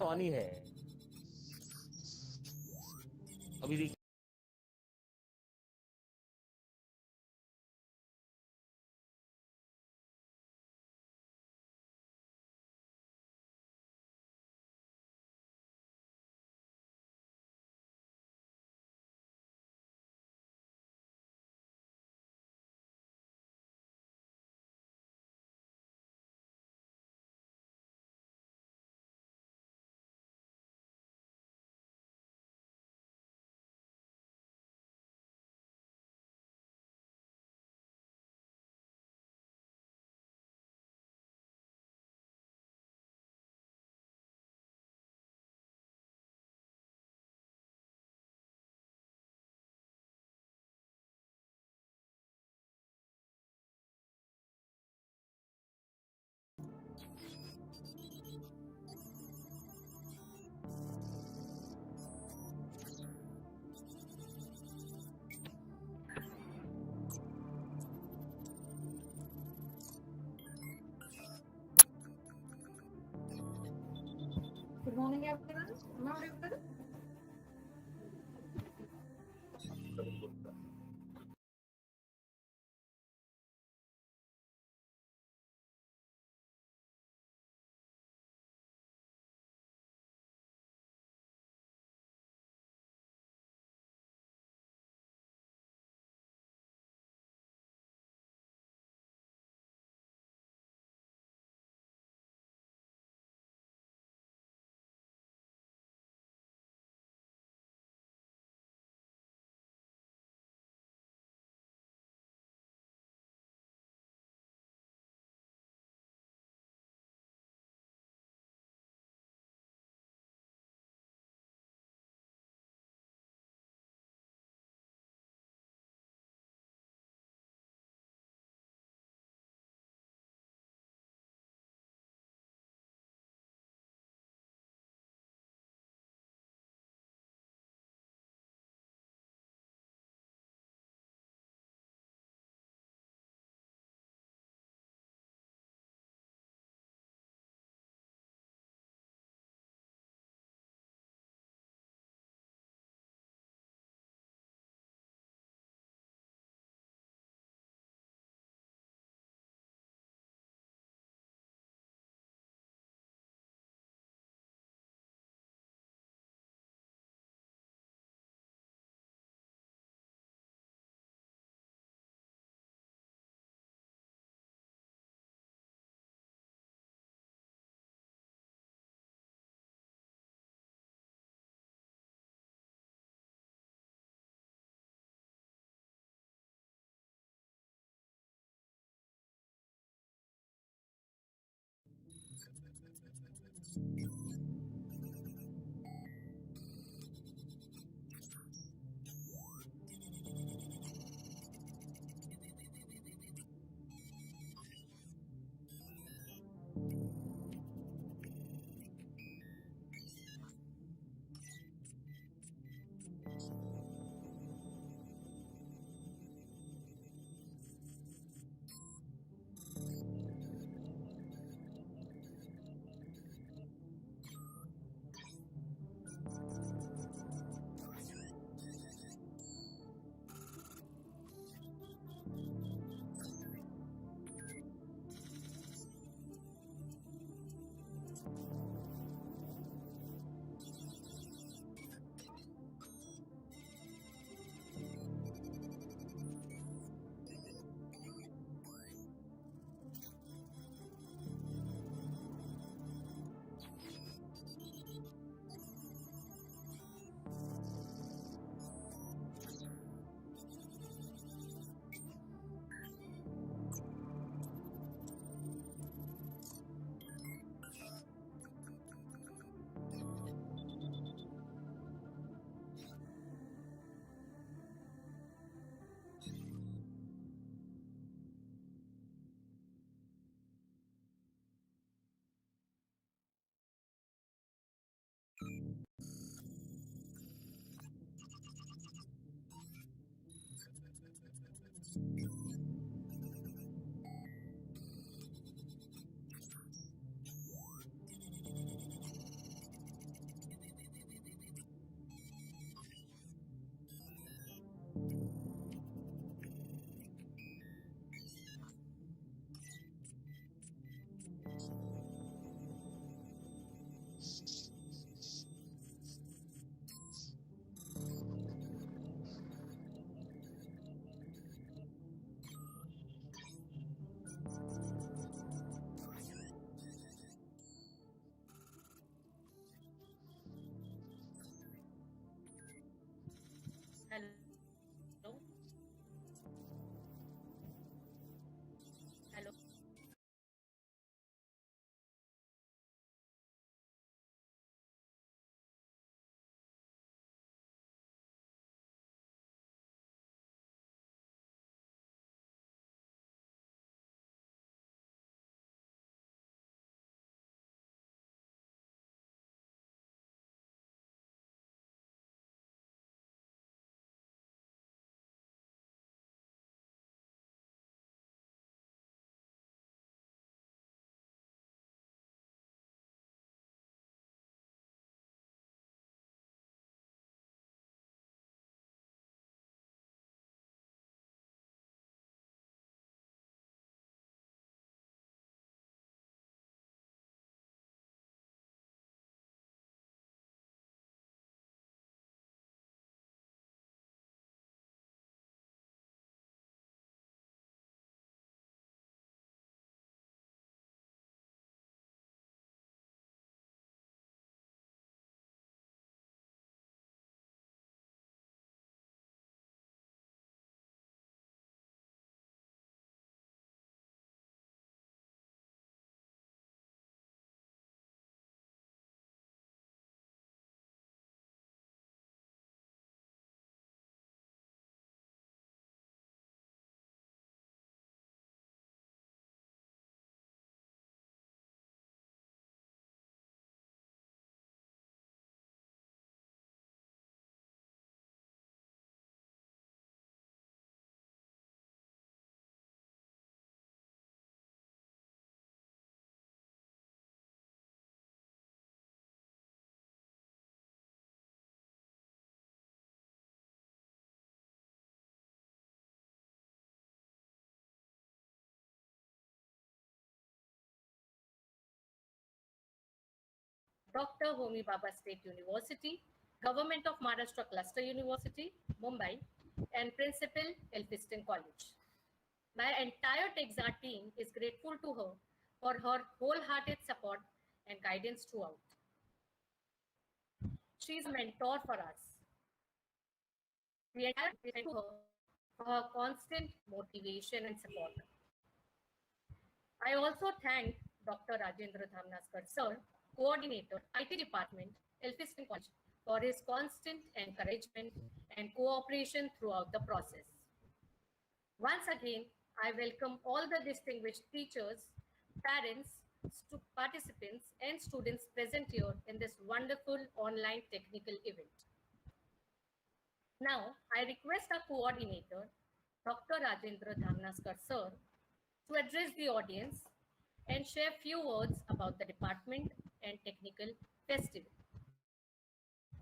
पानी है अभी देखिए। Good morning, everyone. Am I audible? Hello. Dr. Homi Bhabha State University, Government of Maharashtra Cluster University, Mumbai, and Principal Elphinstone College. My entire Techsar team is grateful to her for her wholehearted support and guidance throughout. She is a mentor for us. The entire team is grateful to her for her constant motivation and support. I also thank Dr. Rajendra Dhamnaskar, Sir, Coordinator, IT Department, Elphinstone College, for his constant encouragement and cooperation throughout the process. Once again, I welcome all the distinguished teachers, parents, participants, and students present here in this wonderful online technical event. Now, I request our coordinator, Dr. Rajendra Dhamnaskar, Sir, to address the audience and share few words about the department and technical festival.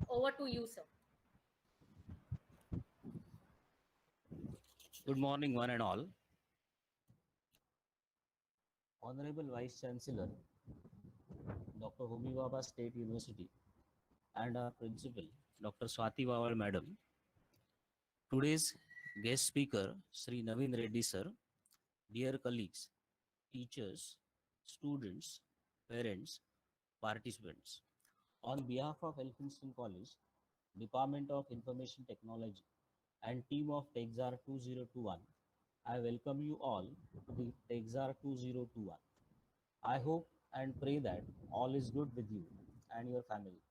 Over to you, sir. Good morning, one and all. Honorable Vice Chancellor, Dr. Homi Bhabha State University, and our Principal, Dr. Swati Vawal Madam. Today's guest speaker, Sri Navin Reddy Sir, dear colleagues, teachers, students, parents, participants. On behalf of Elphinstone College, Department of Information Technology, and team of Techsar-2021, I welcome you all to the Techsar-2021. I hope and pray that all is good with you and your family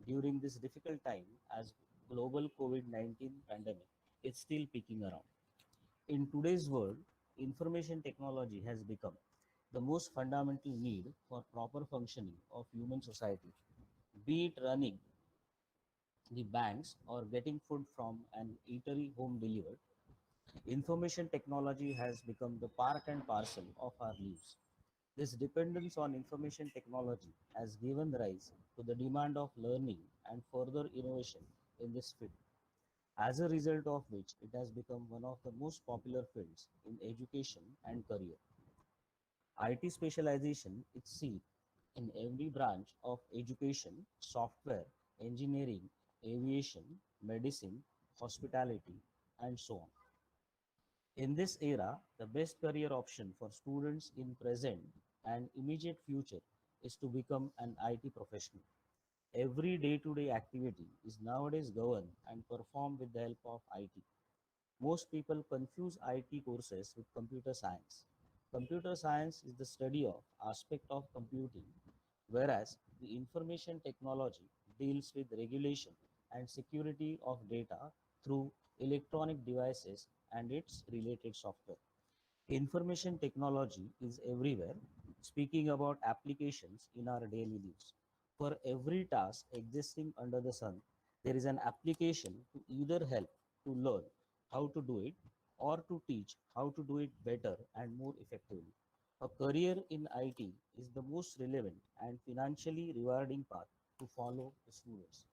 during this difficult time as global COVID-19 pandemic is still peaking around. In today's world, information technology has become the most fundamental need for proper functioning of human society, be it running the banks or getting food from an eatery home delivered. Information technology has become the part and parcel of our lives. This dependence on information technology has given rise to the demand of learning and further innovation in this field, as a result of which it has become one of the most popular fields in education and career. IT specialization is seen in every branch of education, software, engineering, aviation, medicine, hospitality, and so on. In this era, the best career option for students in present and immediate future is to become an IT professional. Every day-to-day activity is nowadays governed and performed with the help of IT. Most people confuse IT courses with computer science. Computer science is the study of aspect of computing, whereas the information technology deals with regulation and security of data through electronic devices and its related software. Information technology is everywhere, speaking about applications in our daily lives. For every task existing under the sun, there is an application to either help to learn how to do it or to teach how to do it better and more effectively. A career in IT is the most relevant and financially rewarding path to follow the students.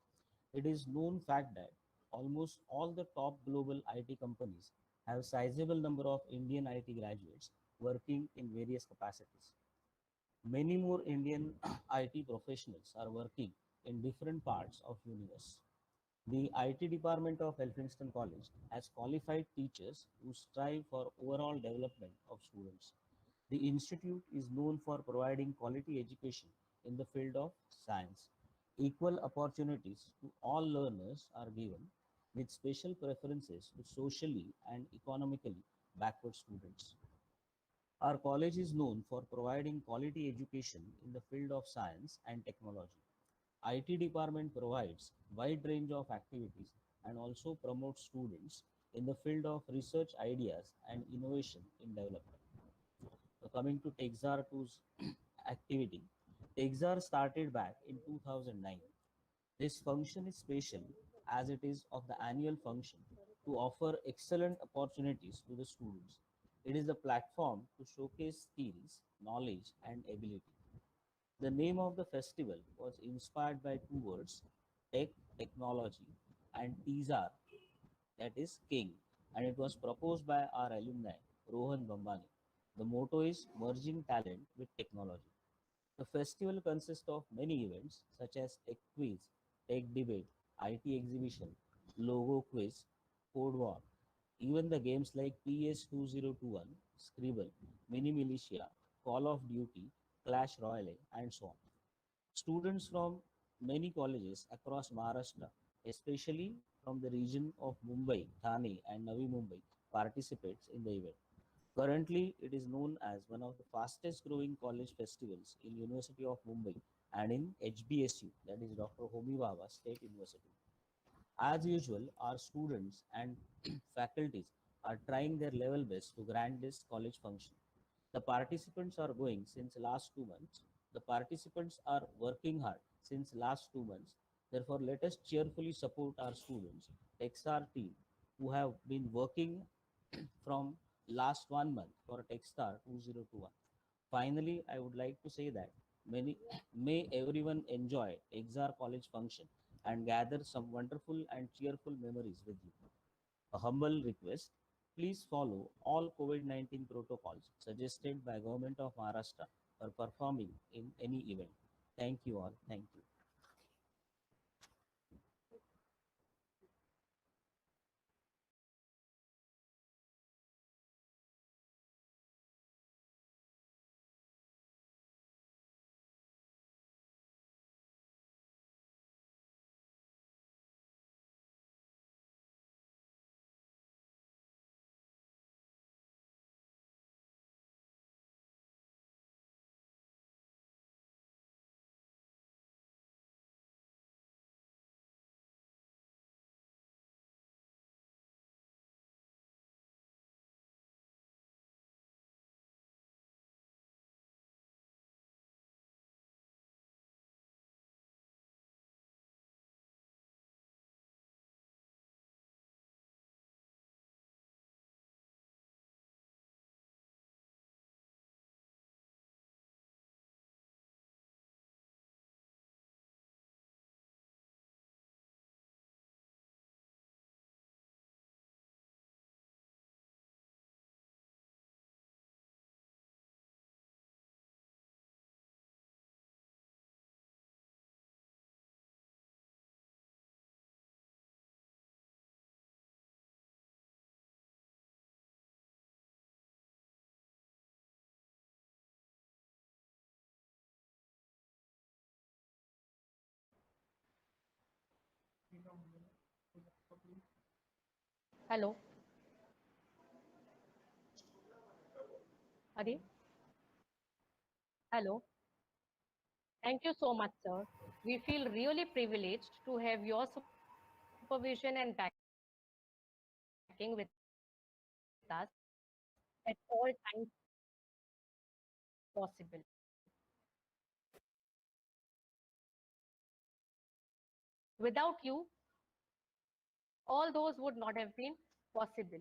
It is known fact that almost all the top global IT companies have sizable number of Indian IT graduates working in various capacities. Many more Indian IT professionals are working in different parts of universe. The IT department of Elphinstone College has qualified teachers who strive for overall development of students. The institute is known for providing quality education in the field of science. Equal opportunities to all learners are given, with special preferences to socially and economically backward students. Our college is known for providing quality education in the field of science and technology. IT department provides wide range of activities and also promotes students in the field of research ideas and innovation in development. So coming to Techsar-2's activity, Techsar started back in 2009. This function is special as it is of the annual function to offer excellent opportunities to the students. It is a platform to showcase skills, knowledge, and ability. The name of the festival was inspired by two words, tech, technology, and Tizar, that is king, and it was proposed by our alumni, Rohan Bambani. The motto is merging talent with technology. The festival consists of many events such as tech quiz, tech debate, IT exhibition, logo quiz, code war, even the games like PS 2021, Scribble, Mini Militia, Call of Duty, Clash Royale, and so on. Students from many colleges across Maharashtra, especially from the region of Mumbai, Thane, and Navi Mumbai, participates in the event. Currently, it is known as one of the fastest growing college festivals in University of Mumbai and in HBSU, that is Dr. Homi Bhabha State University. As usual, our students and faculties are trying their level best to grant this college function. The participants are going since last 2 months. The participants are working hard since last 2 months. Therefore, let us cheerfully support our students, Techsar team, who have been working from last 1 month for Techstar 2021. Finally, I would like to say that may everyone enjoy Exar College function and gather some wonderful and cheerful memories with you. A humble request, please follow all COVID-19 protocols suggested by Government of Maharashtra for performing in any event. Thank you all. Thank you. Hello, Hari. Hello. Thank you so much, sir. We feel really privileged to have your supervision and backing with us at all times possible. Without you, all those would not have been possible.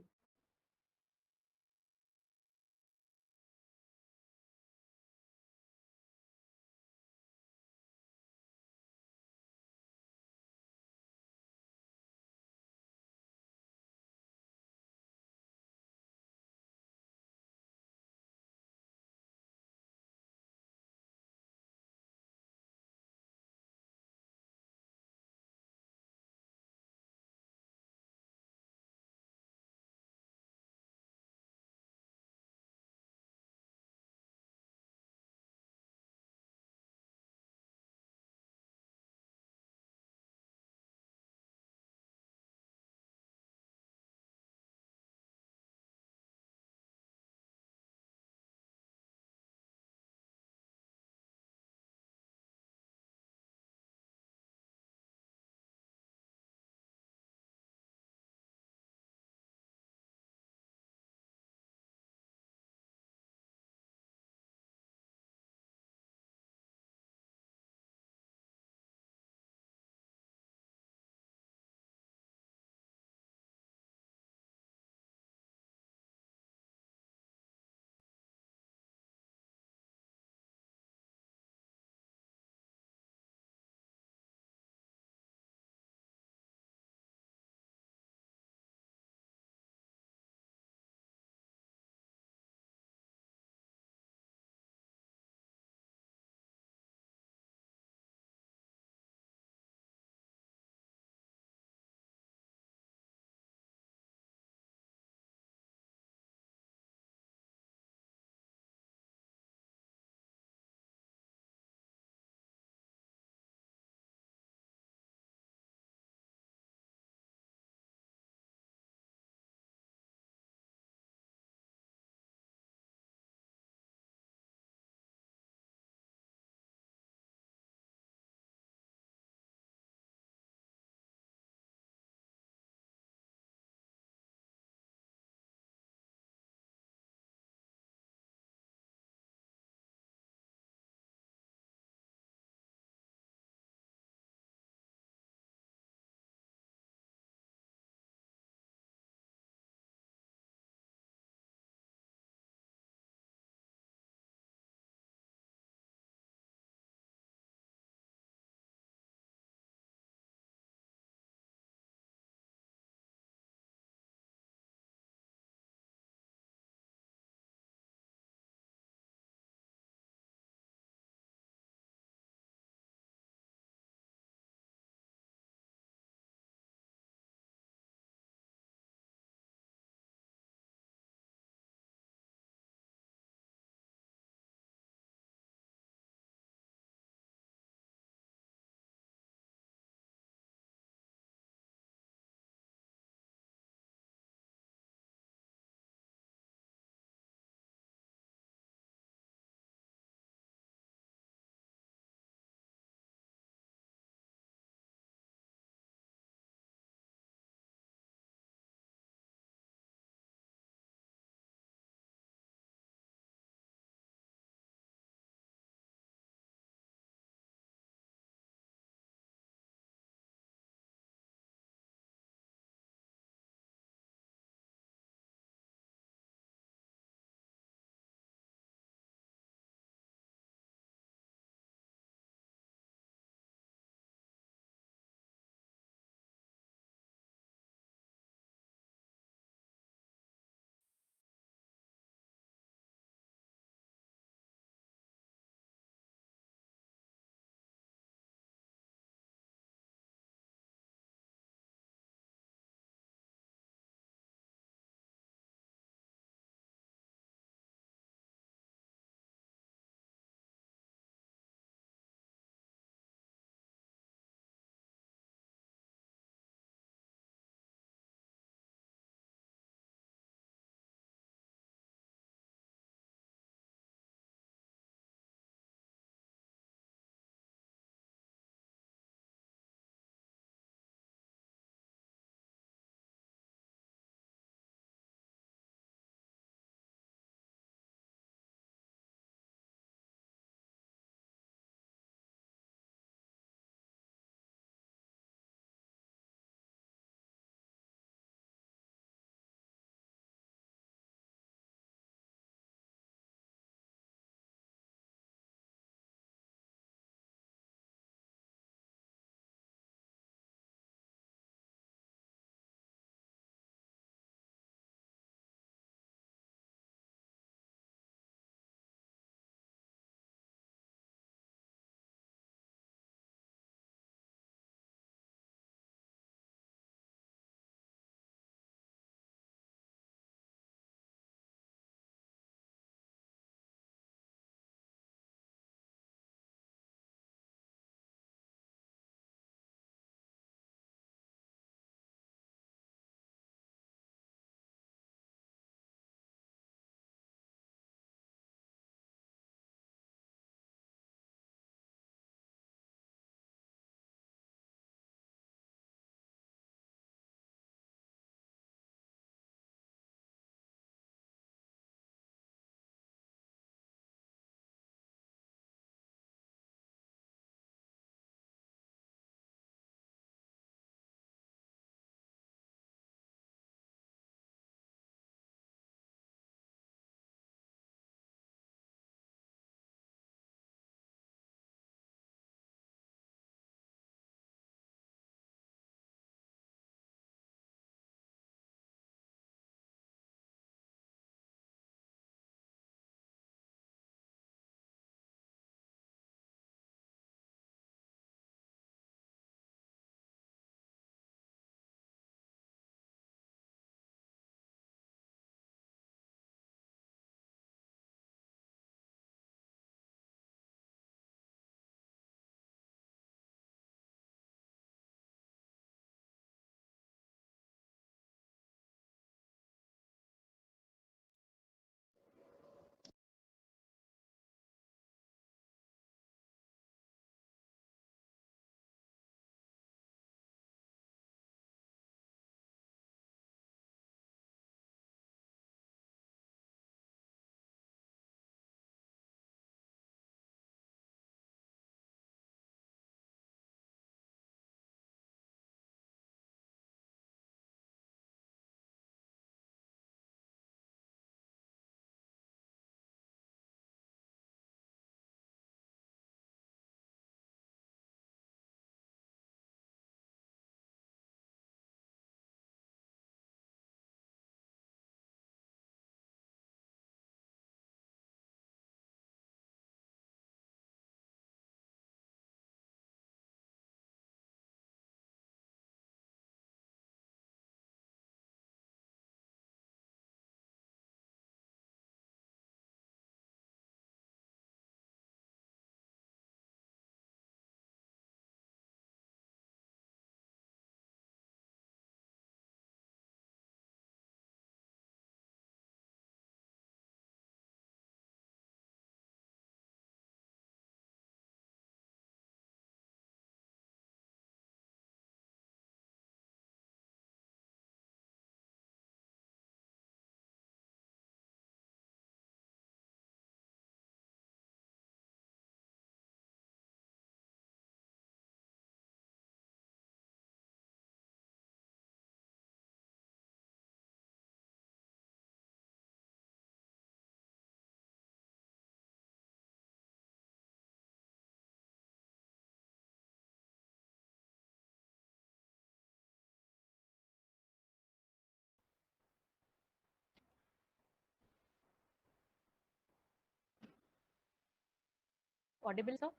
Audible, sir?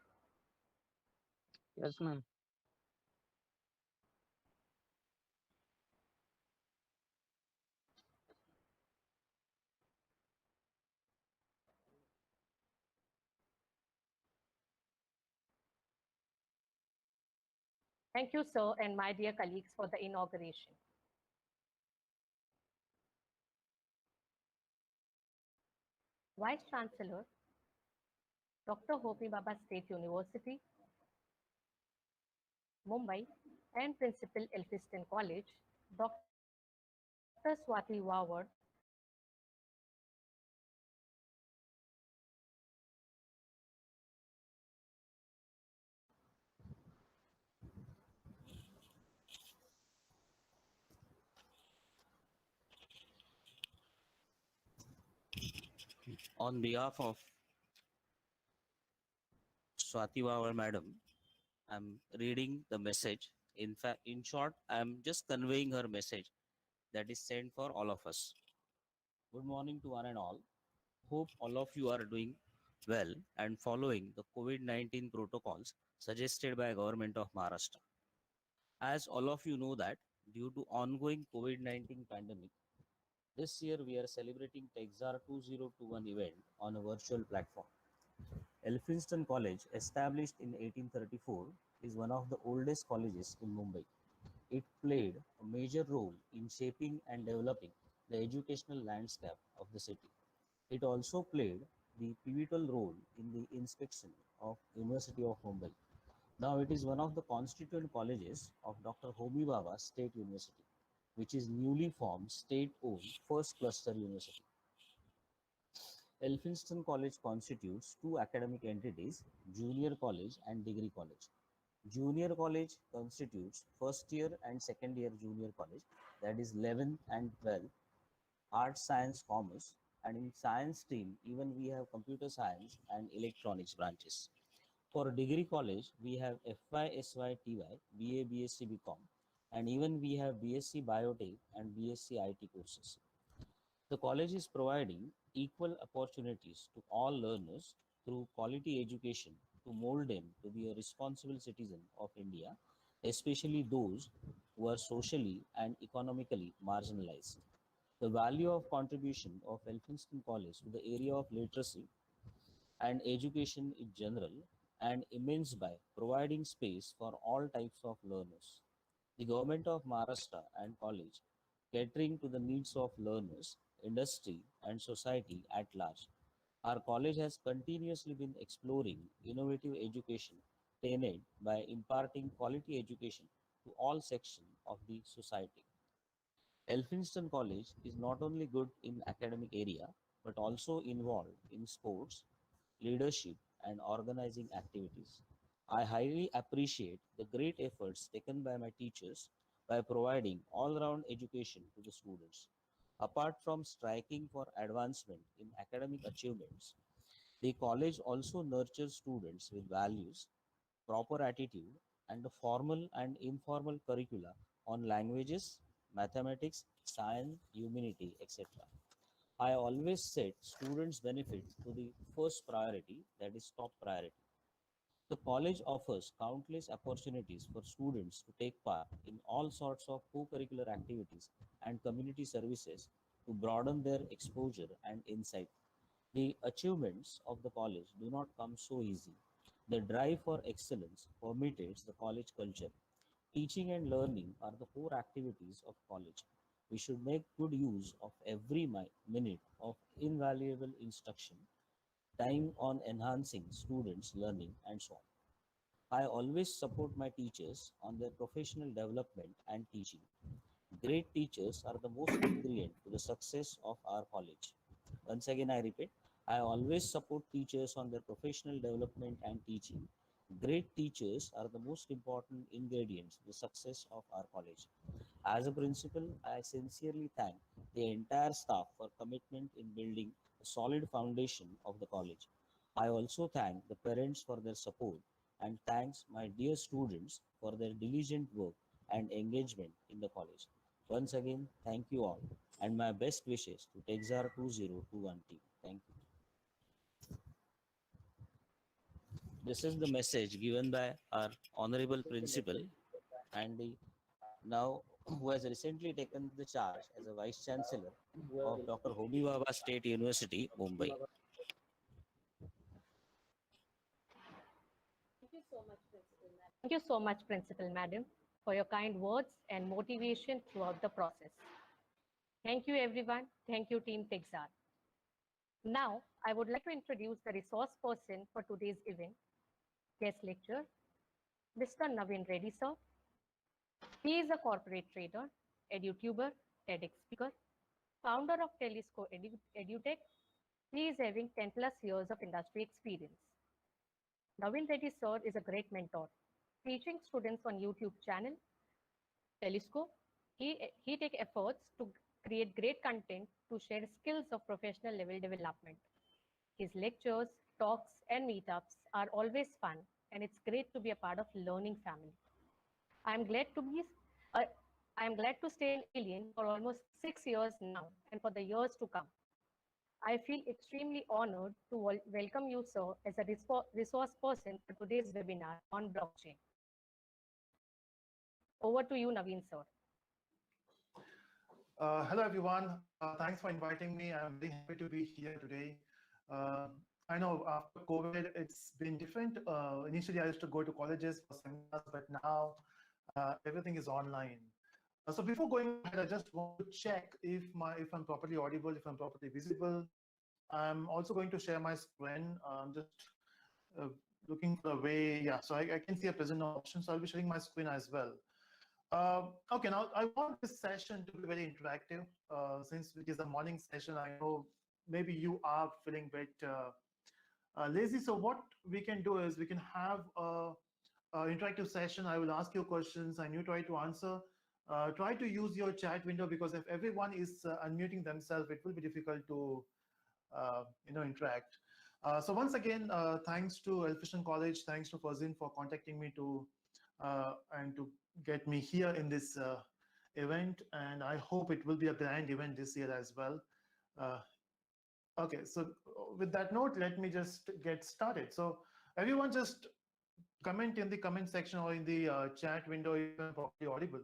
Yes, ma'am. Thank you, sir, and my dear colleagues for the inauguration. Vice Chancellor, Dr. Homi Baba State University, Mumbai, and Principal Elphinstone College, Dr. Swati Wawad, and Vice Chancellor, Dr. Homi Baba State University, On behalf of Swati Wawar Madam, I'm reading the message. In fact, in short, I'm just conveying her message that is sent for all of us. Good morning to one and all. Hope all of you are doing well and following the COVID-19 protocols suggested by Government of Maharashtra. As all of you know that due to ongoing COVID-19 pandemic, this year we are celebrating Techsar-2021 event on a virtual platform. Elphinstone College, established in 1834, is one of the oldest colleges in Mumbai. It played a major role in shaping and developing the educational landscape of the city. It also played the pivotal role in the inspection of University of Mumbai. Now it is one of the constituent colleges of Dr. Homi Baba State University, which is newly formed state-owned first cluster university. Elphinstone College constitutes two academic entities, Junior College and Degree College. Junior College constitutes first year and second year junior college, that is 11th and 12th, arts, science, commerce, and in science stream, even we have computer science and electronics branches. For degree college, we have FY, SY, TY, BA, BSc, BCom, and even we have BSc Biotech and BSc IT courses. The college is providing equal opportunities to all learners through quality education to mold them to be a responsible citizen of India, especially those who are socially and economically marginalized. The value of contribution of Elphinstone College to the area of literacy and education in general and immense by providing space for all types of learners. The government of Maharashtra and college catering to the needs of learners, industry and society at large. Our college has continuously been exploring innovative education tailored by imparting quality education to all sections of the society. Elphinstone College is not only good in academic area but also involved in sports, leadership and organizing activities. I highly appreciate the great efforts taken by my teachers by providing all-round education to the students. Apart from striking for advancement in academic achievements, the college also nurtures students with values, proper attitude, and a formal and informal curricula on languages, mathematics, science, humanity, etc. I always set students' benefit to the first priority, that is top priority. The college offers countless opportunities for students to take part in all sorts of co-curricular activities and community services to broaden their exposure and insight. The achievements of the college do not come so easy. The drive for excellence permeates the college culture. Teaching and learning are the core activities of college. We should make good use of every minute of invaluable instruction, time on enhancing students' learning, and so on. I always support my teachers on their professional development and teaching. Great teachers are the most ingredient to the success of our college. Once again, I repeat, I always support teachers on their professional development and teaching. Great teachers are the most important ingredients to the success of our college. As a principal, I sincerely thank the entire staff for commitment in building a solid foundation of the college. I also thank the parents for their support and thanks my dear students for their diligent work and engagement in the college. Once again, thank you all and my best wishes to Techsar 2021 team. Thank you. This is the message given by our honorable principal and now who has recently taken the charge as a vice chancellor of Dr. Homi Baba State University, Mumbai. Thank you so much, Principal Madam, for your kind words and motivation throughout the process. Thank you, everyone. Thank you, Team Techsar. Now, I would like to introduce the resource person for today's event, guest lecturer, Mr. Navin Reddy, sir. He is a corporate trader, edutuber, TEDx speaker, founder of EduTech. He is having 10 plus years of industry experience. Navin Reddy sir is a great mentor, teaching students on YouTube channel, Telescope. He take efforts to create great content to share skills of professional level development. His lectures, talks, and meetups are always fun, and it's great to be a part of learning family. I'm glad to be uh, I'm glad to stay in Alien for almost 6 years now and for the years to come. I feel extremely honored to welcome you, sir, as a resource person for today's webinar on blockchain. Over to you, Naveen, sir. Hello, everyone. Thanks for inviting me. I'm very happy to be here today. Uh, I know after COVID, it's been different. Initially, I used to go to colleges for seminars, but now everything is online. So before going ahead, I just want to check if I'm properly audible, if I'm properly visible. I'm also going to share my screen. I'm just uh, looking for a way. Yeah, so I can see a present option. So I'll be sharing my screen as well. Okay, now I want this session to be very interactive. Since it is a morning session, I know maybe you are feeling a bit lazy. So what we can do is we can have a interactive session. I will ask you questions and you try to answer. Try to use your chat window because if everyone is unmuting themselves, it will be difficult to interact. So once again, thanks to Elphinstone College, thanks to Fazin for contacting me and to get me here in this event. And I hope it will be a grand event this year as well. Okay, so with that note, let me just get started. So everyone just comment in the comment section or in the chat window if you're properly audible.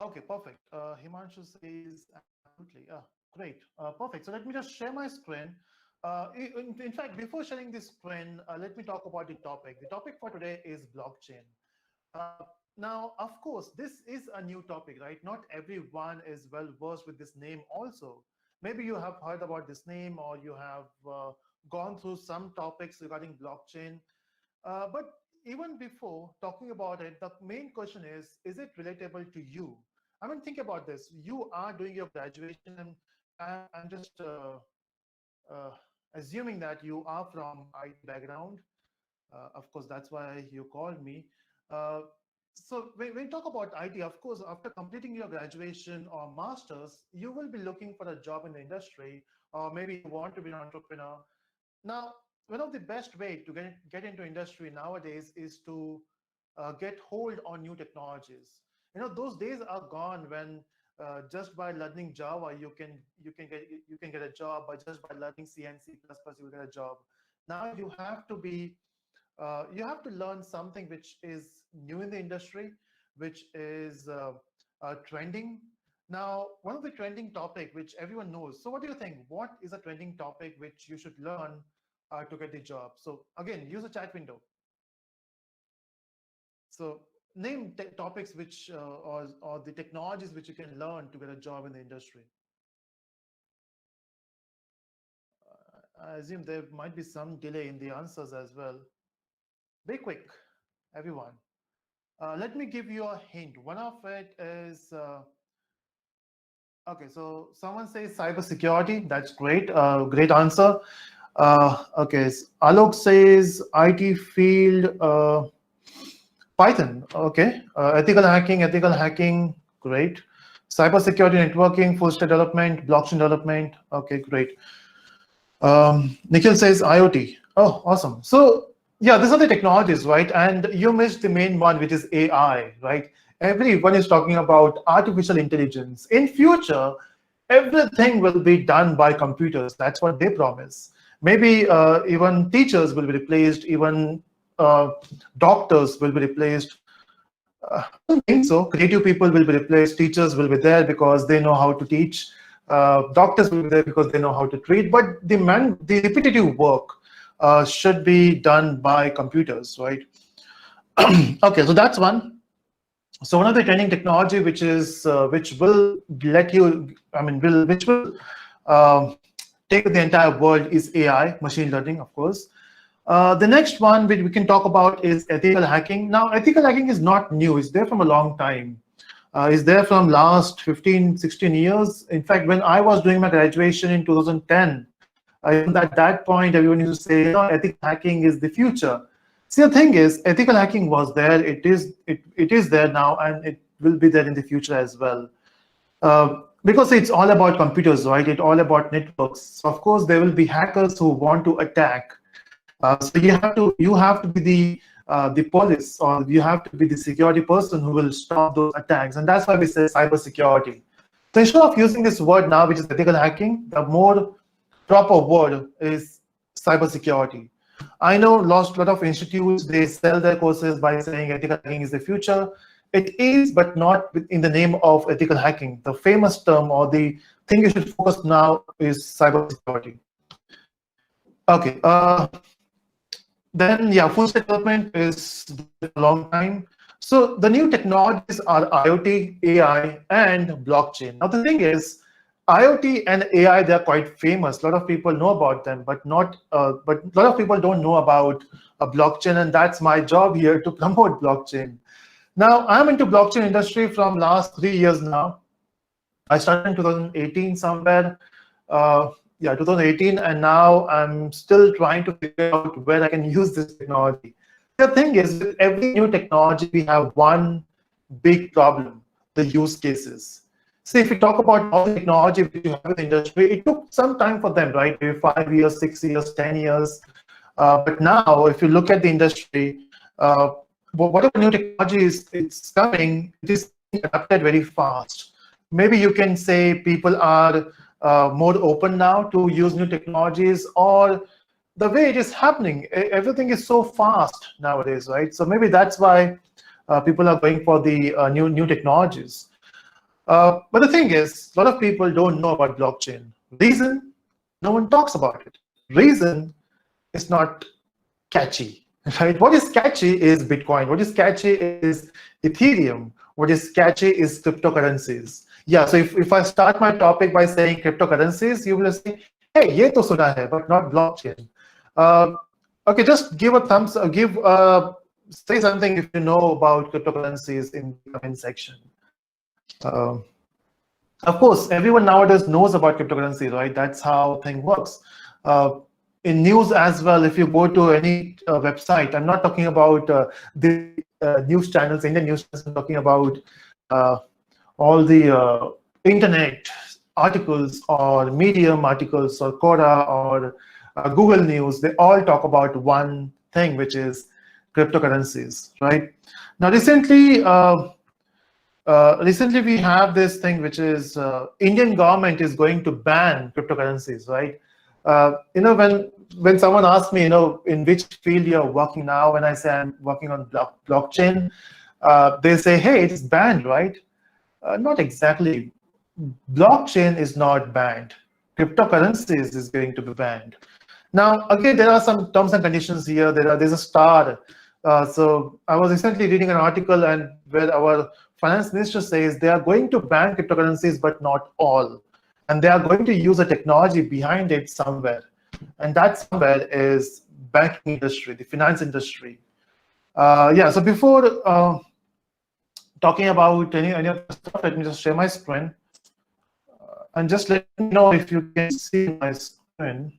Okay, perfect. Himanshu says absolutely. Great. Perfect. So let me just share my screen. In fact, before sharing this screen, let me talk about the topic. The topic for today is blockchain. Uh, Now, of course, this is a new topic, right? Not everyone is well versed with this name also. Maybe you have heard about this name or you have gone through some topics regarding blockchain. But even before talking about it, the main question is it relatable to you? I mean, think about this. You are doing your graduation, and I'm just uh, assuming that you are from IT background. Of course, that's why you called me. Uh, so when you talk about IT, of course, after completing your graduation or master's, you will be looking for a job in the industry, or maybe you want to be an entrepreneur. Now, one of the best way to get into industry nowadays is to get hold on new technologies. Those days are gone when just by learning Java you can get a job, or just by learning C and C++ you will get a job. Now you have to learn something which is new in the industry, which is trending. Now, one of the trending topic which everyone knows. So what do you think? What is a trending topic which you should learn to get the job? So again, use the chat window. So name topics which or the technologies which you can learn to get a job in the industry. I assume there might be some delay in the answers as well. Be quick, everyone. Let me give you a hint. One of it is okay. So someone says cybersecurity. That's great. Great answer. Okay. Alok says IT field. Python. Okay. Ethical hacking. Great. Cybersecurity, networking, full stack development, blockchain development. Okay, great. Nikhil says IoT. Oh, awesome. So yeah, these are the technologies, right? And you missed the main one, which is AI, right? Everyone is talking about artificial intelligence. In future, everything will be done by computers. That's what they promise. Maybe even teachers will be replaced, even doctors will be replaced. I don't think so. Creative people will be replaced. Teachers will be there because they know how to teach. Doctors will be there because they know how to treat. But the repetitive work should be done by computers, right? Okay, so that's one. So one of the trending technology which will let you, which will take the entire world is AI, machine learning, of course. The next one which we can talk about is ethical hacking. Now, ethical hacking is not new. It's there from a long time. It's there from last 15, 16 years. In fact, when I was doing my graduation in 2010, even at that point, everyone used to say, ethical hacking is the future. See, the thing is, ethical hacking was there. It is there now, and it will be there in the future as well. Because it's all about computers, right? It's all about networks. So of course, there will be hackers who want to attack. So you have to be the police, or you have to be the security person who will stop those attacks, and that's why we say cybersecurity. So instead of using this word now, which is ethical hacking, the more proper word is cybersecurity. I know a lot of institutes, they sell their courses by saying ethical hacking is the future. It is, but not in the name of ethical hacking. The famous term, or the thing you should focus now, is cybersecurity. Okay. Then, yeah, full stack development is a long time. So the new technologies are IoT, AI, and blockchain. Now the thing is, IoT and AI, they're quite famous. A lot of people know about them, but a lot of people don't know about a blockchain, and that's my job here to promote blockchain. Now, I'm into blockchain industry from last 3 years now. I started in 2018 somewhere. 2018, and now I'm still trying to figure out where I can use this technology. The thing is, with every new technology, we have one big problem: the use cases. See, if we talk about all the technology which you have in the industry, it took some time for them, right? Maybe 5 years, 6 years, 10 years. But now, if you look at the industry, whatever new technology is coming, it is adapted very fast. Maybe you can say people are more open now to use new technologies, or the way it is happening, everything is so fast nowadays, right? So maybe that's why people are going for the new technologies. But the thing is, a lot of people don't know about blockchain. Reason, no one talks about it. Reason, it's not catchy, right? What is catchy is Bitcoin. What is catchy is Ethereum. What is catchy is cryptocurrencies. Yeah, so if I start my topic by saying cryptocurrencies, you will say, hey, ye to suna hai, but not blockchain. Okay, just give a thumbs up, say something if you know about cryptocurrencies in the comment section. Of course, everyone nowadays knows about cryptocurrency, right? That's how thing works. In news as well, if you go to any website, I'm not talking about the news channels, Indian news channels, I'm talking about all the internet articles, or Medium articles, or Quora, or Google News. They all talk about one thing, which is cryptocurrencies, right? Now, recently we have this thing, which is Indian government is going to ban cryptocurrencies, right? When someone asks me, in which field you're working now, when I say I'm working on blockchain, they say, hey, it's banned, right? Not exactly. Blockchain is not banned. Cryptocurrencies is going to be banned. Now, again, there are some terms and conditions here. There's a star. So I was recently reading an article, and where our finance minister says they are going to ban cryptocurrencies, but not all. And they are going to use a technology behind it somewhere. And that somewhere is banking industry, the finance industry. So before talking about any other stuff, let me just share my screen. And just let me know if you can see my screen.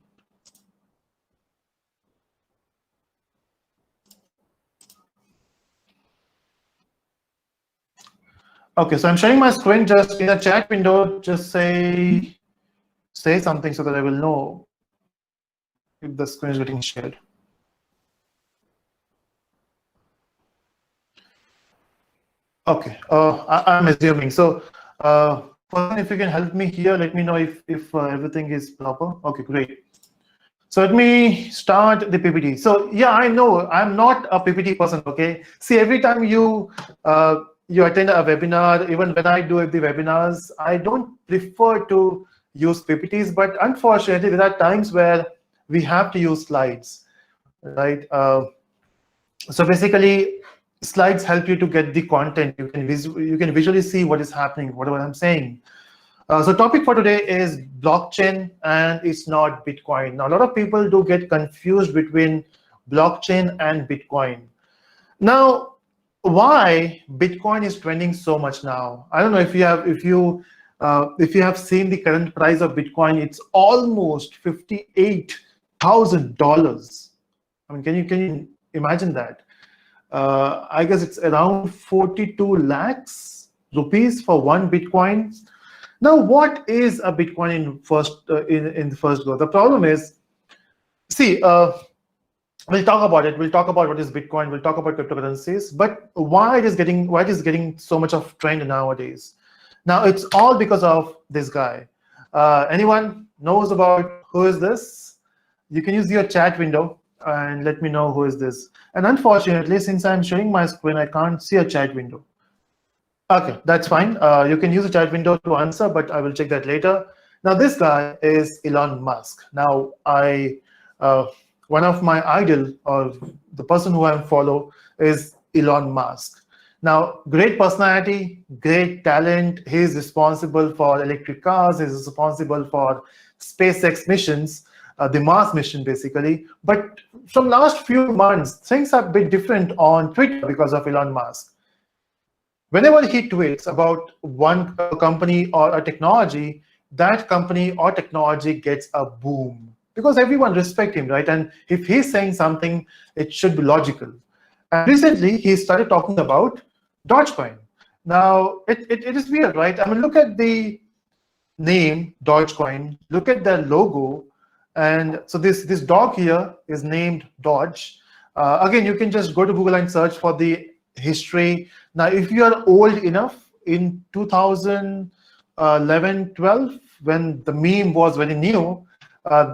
Okay, so I'm sharing my screen. Just in the chat window, just say something so that I will know if the screen is getting shared. Okay, I'm assuming. So First, if you can help me here, let me know if everything is proper. Okay, great. So let me start the PPT. So yeah, I know I'm not a PPT person. Okay. See, every time you attend a webinar, even when I do the webinars, I don't prefer to use PPTs. But unfortunately, there are times where we have to use slides, right? So basically, slides help you to get the content. You can visually see what is happening, whatever I'm saying. So topic for today is blockchain, and it's not Bitcoin. Now, a lot of people do get confused between blockchain and Bitcoin. Now, why Bitcoin is trending so much now? I don't know if you have seen the current price of Bitcoin. It's almost $58,000. I mean, can you imagine that? I guess it's around 42 lakhs rupees for one Bitcoin. Now, what is a Bitcoin in the first go? The problem is, see, we'll talk about it. We'll talk about what is Bitcoin. We'll talk about cryptocurrencies. But why it is getting so much of trend nowadays? Now, it's all because of this guy. Anyone knows about who is this? You can use your chat window and let me know who is this. And unfortunately, since I'm showing my screen, I can't see a chat window. Okay, that's fine. You can use the chat window to answer, but I will check that later. Now, this guy is Elon Musk. Now, one of my idol, or the person who I follow, is Elon Musk. Now, great personality, great talent. He is responsible for electric cars. He's responsible for SpaceX missions, the Mars mission, basically. But from last few months, things have been different on Twitter because of Elon Musk. Whenever he tweets about one company or a technology, that company or technology gets a boom because everyone respects him, right? And if he's saying something, it should be logical. And recently, he started talking about Dogecoin. Now, it is weird, right? I mean, look at the name Dogecoin. Look at the logo. And so this dog here is named Doge. Again, you can just go to Google and search for the history. Now, if you are old enough, in 2011-12, when the meme was very new,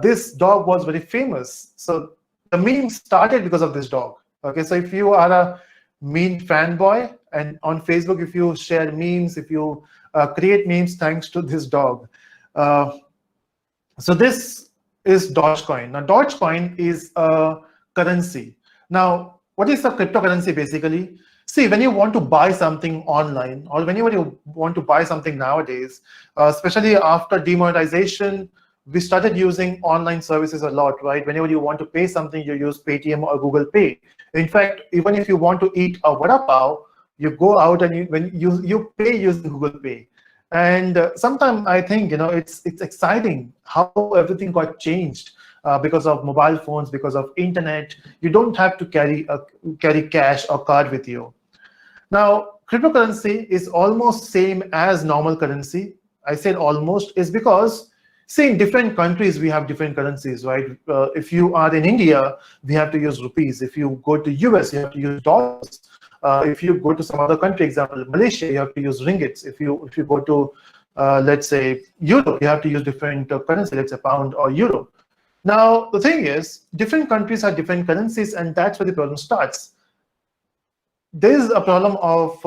this dog was very famous. So the meme started because of this dog. Okay, so if you are a meme fanboy, and on Facebook, if you share memes, if you create memes thanks to this dog. So this is Dogecoin. Now, Dogecoin is a currency. Now, what is a cryptocurrency basically? See, when you want to buy something online, or whenever you want to buy something nowadays, especially after demonetization, we started using online services a lot, right? Whenever you want to pay something, you use Paytm or Google Pay. In fact, even if you want to eat a vada pav, you go out and you pay using Google Pay. And sometimes I think it's exciting how everything got changed because of mobile phones, because of internet. You don't have to carry cash or card with you. Now, cryptocurrency is almost same as normal currency. I said almost is because, see, in different countries we have different currencies, right? If you are in India, we have to use rupees. If you go to US, you have to use dollars. If you go to some other country, example Malaysia, you have to use ringgits. If you go to let's say Europe, you have to use different currency, let's say pound or euro. Now the thing is, different countries have different currencies, and that's where the problem starts. There is a problem of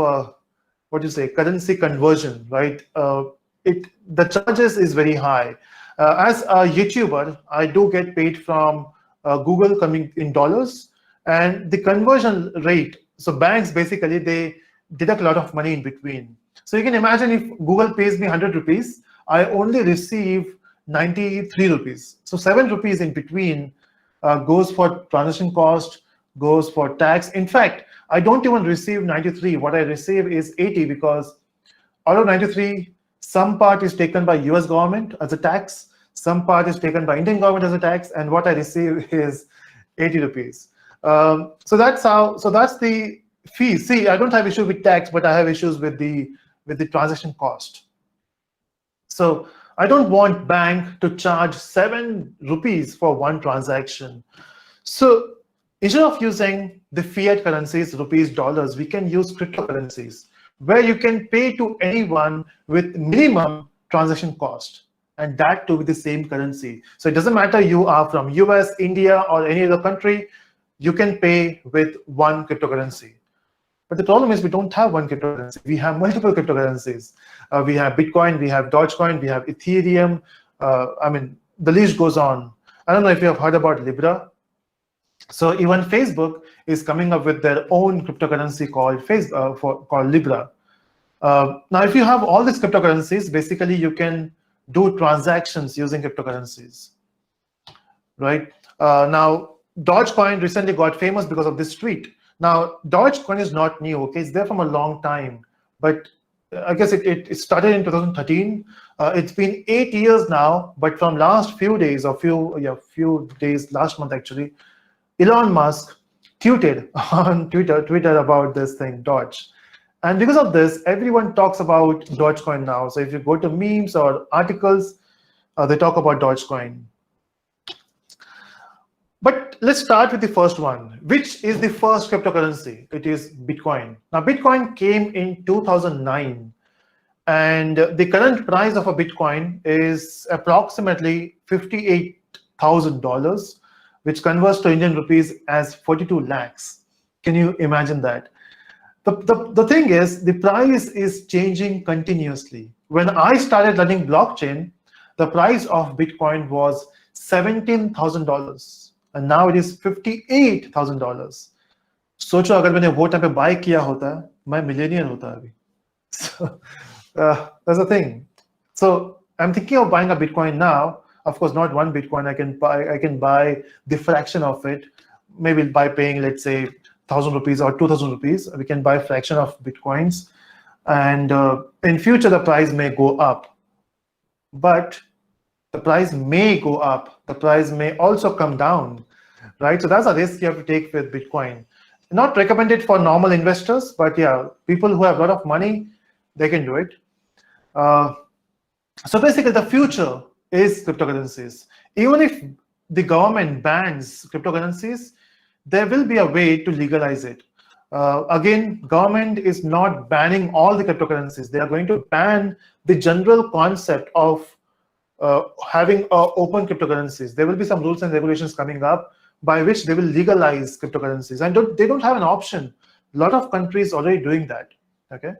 currency conversion, right? The charges is very high. As a YouTuber, I do get paid from Google coming in dollars, and the conversion rate. So banks basically they deduct a lot of money in between. So you can imagine if Google pays me 100 rupees, I only receive 93 rupees. So 7 rupees in between goes for transaction cost, goes for tax. In fact, I don't even receive 93. What I receive is 80 because out of 93, some part is taken by US government as a tax, some part is taken by Indian government as a tax, and what I receive is 80 rupees. So that's the fee. See, I don't have issue with tax, but I have issues with the transaction cost. So I don't want bank to charge 7 rupees for one transaction. So instead of using the fiat currencies, rupees, dollars, we can use cryptocurrencies. where you can pay to anyone with minimum transaction cost, and that too with the same currency. So it doesn't matter you are from US, India, or any other country, you can pay with one cryptocurrency. But the problem is we don't have one cryptocurrency. We have multiple cryptocurrencies. We have Bitcoin, we have Dogecoin, we have Ethereum. I mean, the list goes on. I don't know if you have heard about Libra. So even Facebook is coming up with their own cryptocurrency called called Libra. Now, if you have all these cryptocurrencies, basically you can do transactions using cryptocurrencies, right? Now, Dogecoin recently got famous because of this tweet. Now, Dogecoin is not new, okay? It's there from a long time, but I guess it started in 2013. It's been 8 years now, but from last few days, or few days, last month actually, Elon Musk tweeted on Twitter about this thing, Doge. And because of this, everyone talks about Dogecoin now. So if you go to memes or articles, they talk about Dogecoin. But let's start with the first one. Which is the first cryptocurrency? It is Bitcoin. Now, Bitcoin came in 2009, and the current price of a Bitcoin is approximately $58,000, which converts to Indian rupees as 42 lakhs. Can you imagine that? The thing is, the price is changing continuously. When I started learning blockchain, the price of Bitcoin was $17,000. And now it is $58,000. सोचो अगर मैंने वो time पे buy किया होता, मैं millionaire होता अभी. So that's the thing. So I'm thinking of buying a Bitcoin now. Of course, not one Bitcoin. I can buy the fraction of it, maybe by paying, let's say, 1,000 rupees or 2,000 rupees. We can buy a fraction of Bitcoins, and in future the price may go up. But the price may go up. The price may also come down, right? So that's a risk you have to take with Bitcoin. Not recommended for normal investors, but yeah, people who have a lot of money, they can do it. So basically, the future is cryptocurrencies. Even if the government bans cryptocurrencies, there will be a way to legalize it. Again, government is not banning all the cryptocurrencies. They are going to ban the general concept of having open cryptocurrencies. There will be some rules and regulations coming up by which they will legalize cryptocurrencies, and they don't have an option. A lot of countries already doing that. Okay.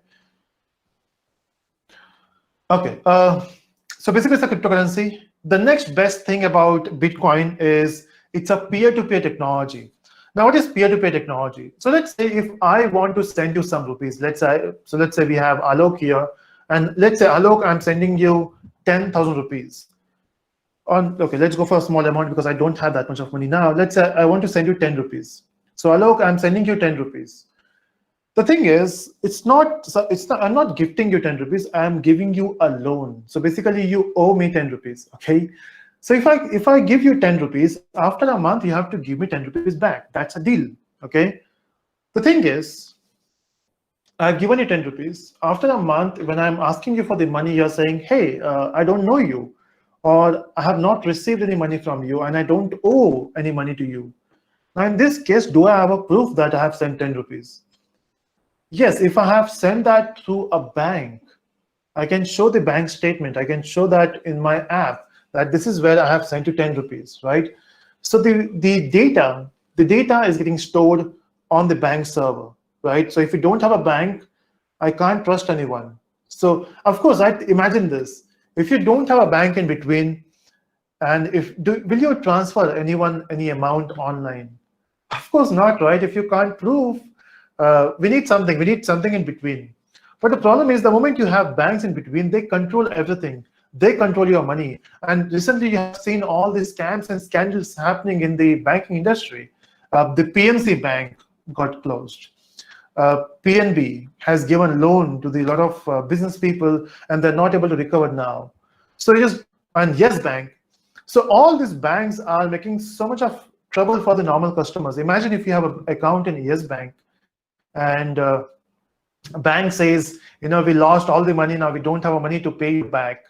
Okay. So basically, it's a cryptocurrency. The next best thing about Bitcoin is it's a peer-to-peer technology. Now, what is peer-to-peer technology? So let's say if I want to send you some rupees, let's say we have Alok here, and let's say, Alok, I'm sending you 10,000 rupees. Okay, let's go for a small amount because I don't have that much of money now. Let's say I want to send you 10 rupees. So Alok, I'm sending you 10 rupees. The thing is, I'm not gifting you 10 rupees. I'm giving you a loan. So basically, you owe me 10 rupees. Okay. So if I give you 10 rupees, after a month, you have to give me 10 rupees back. That's a deal. Okay. The thing is, I've given you 10 rupees. After a month, when I'm asking you for the money, you're saying, hey, I don't know you, or I have not received any money from you, and I don't owe any money to you. Now, in this case, do I have a proof that I have sent 10 rupees? Yes, if I have sent that through a bank, I can show the bank statement. I can show that in my app that this is where I have sent you 10 rupees, right? So the data is getting stored on the bank server, right? So if you don't have a bank, I can't trust anyone. So of course, imagine this. If you don't have a bank in between, and will you transfer anyone any amount online? Of course not, right? If you can't prove, we need something in between. But the problem is, the moment you have banks in between, they control everything. They control your money. And recently, you have seen all these scams and scandals happening in the banking industry. The PNC Bank got closed. PNB has given loan to a lot of business people, and they're not able to recover now. So and Yes Bank. So all these banks are making so much of trouble for the normal customers. Imagine if you have an account in Yes Bank, and a bank says, we lost all the money, now we don't have money to pay you back,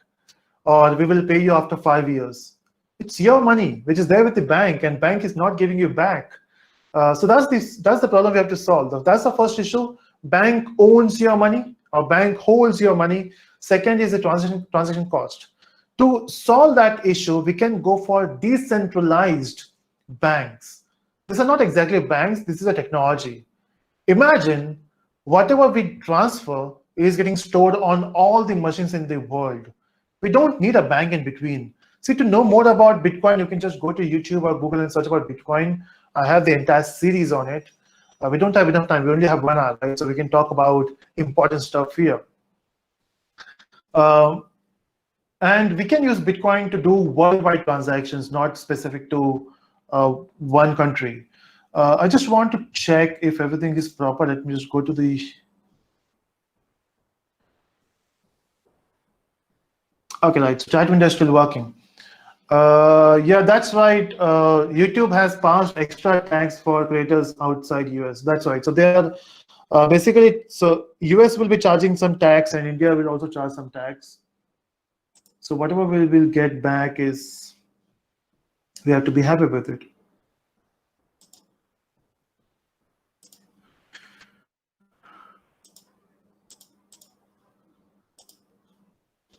or we will pay you after 5 years. It's your money, which is there with the bank, and bank is not giving you back. So that's the problem we have to solve. That's the first issue. Bank owns your money, A bank holds your money. Second is the transaction cost. To solve that issue, we can go for decentralized banks. These are not exactly banks, this is a technology. Imagine whatever we transfer is getting stored on all the machines in the world. We don't need a bank in between. See, to know more about Bitcoin, you can just go to YouTube or Google and search about Bitcoin. I have the entire series on it. We don't have enough time. We only have 1 hour, right? So we can talk about important stuff here. And we can use Bitcoin to do worldwide transactions, not specific to one country. I just want to check if everything is proper. Let me just go to the. Okay, right. So chat window is still working. Yeah, that's right. YouTube has passed extra tax for creators outside US. That's right. So they are basically, so US will be charging some tax and India will also charge some tax. So whatever we will get back is, we have to be happy with it.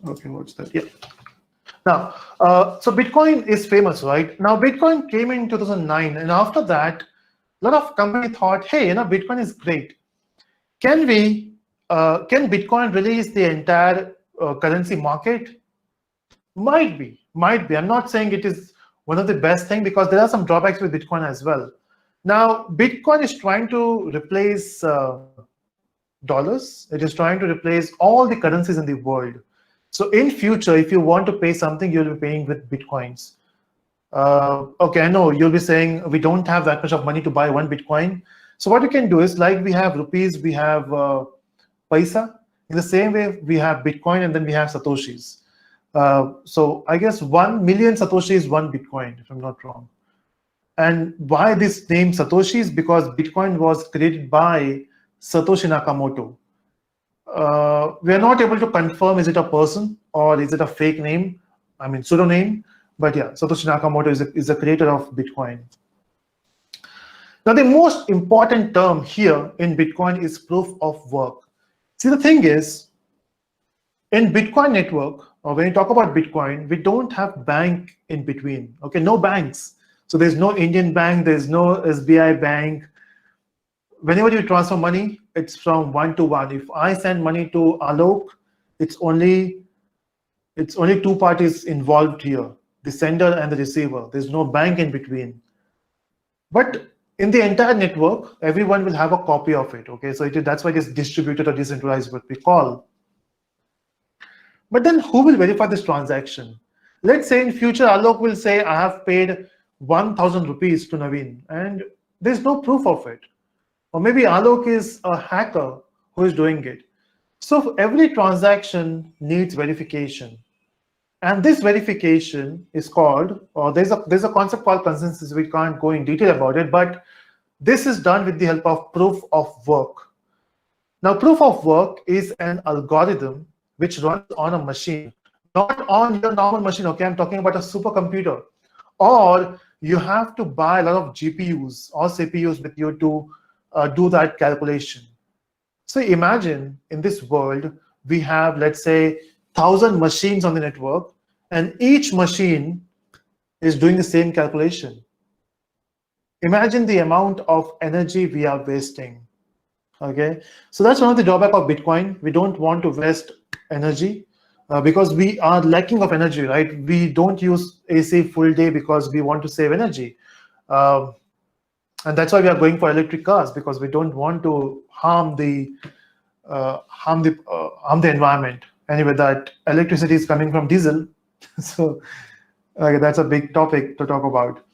Okay, what's that? Yeah. Now, so Bitcoin is famous, right? Now, Bitcoin came in 2009, and after that, a lot of companies thought, hey, Bitcoin is great. Can Bitcoin release the entire currency market? Might be. I'm not saying it is one of the best things, because there are some drawbacks with Bitcoin as well. Now, Bitcoin is trying to replace dollars. It is trying to replace all the currencies in the world. So in future, if you want to pay something, you'll be paying with Bitcoins. Okay, I know you'll be saying we don't have that much of money to buy one Bitcoin. So what you can do is, like we have rupees, we have paisa. In the same way, we have Bitcoin, and then we have Satoshis. So I guess 1 million Satoshi is one Bitcoin, if I'm not wrong. And why this name Satoshi is because Bitcoin was created by Satoshi Nakamoto. We are not able to confirm, is it a person or is it a fake name? I mean, pseudonym. But yeah, Satoshi Nakamoto is the creator of Bitcoin. Now, the most important term here in Bitcoin is proof of work. See, the thing is, in Bitcoin network, or when you talk about Bitcoin, we don't have bank in between. Okay, no banks. So there's no Indian bank, there's no SBI bank. Whenever you transfer money, it's from one to one. If I send money to Alok, it's only two parties involved here, the sender and the receiver. There's no bank in between. But in the entire network, everyone will have a copy of it. Okay, so that's why it is distributed or decentralized, what we call. But then who will verify this transaction? Let's say in future, Alok will say, I have paid 1,000 rupees to Navin, and there's no proof of it. Or maybe Alok is a hacker who is doing it. So every transaction needs verification. And this verification is called, or there's a concept called consensus. We can't go in detail about it, but this is done with the help of proof of work. Now, proof of work is an algorithm which runs on a machine, not on your normal machine. Okay, I'm talking about a supercomputer. Or you have to buy a lot of GPUs or CPUs with you to do that calculation. So imagine in this world, we have, let's say, 1,000 machines on the network, and each machine is doing the same calculation. Imagine the amount of energy we are wasting. Okay, so that's one of the drawbacks of Bitcoin. We don't want to waste energy because we are lacking of energy, right? We don't use AC full day because we want to save energy. And that's why we are going for electric cars, because we don't want to harm the environment. Anyway, that electricity is coming from diesel, so that's a big topic to talk about.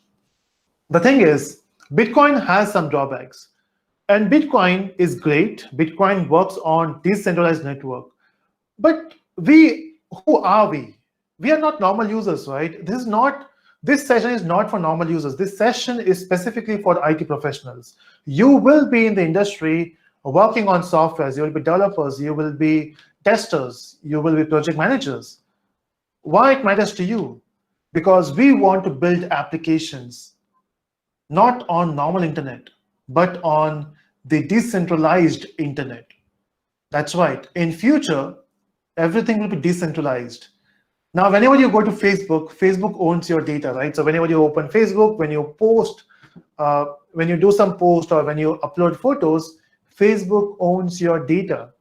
The thing is, Bitcoin has some drawbacks, and Bitcoin is great. Bitcoin works on decentralized network, but who are we? We are not normal users, right? This session is not for normal users. This session is specifically for IT professionals. You will be in the industry working on softwares. You will be developers. You will be testers. You will be project managers. Why it matters to you? Because we want to build applications not on normal internet, but on the decentralized internet. That's right. In future, everything will be decentralized. Now, whenever you go to Facebook, Facebook owns your data, right? So whenever you open Facebook, when you post, when you do some post or when you upload photos, Facebook owns your data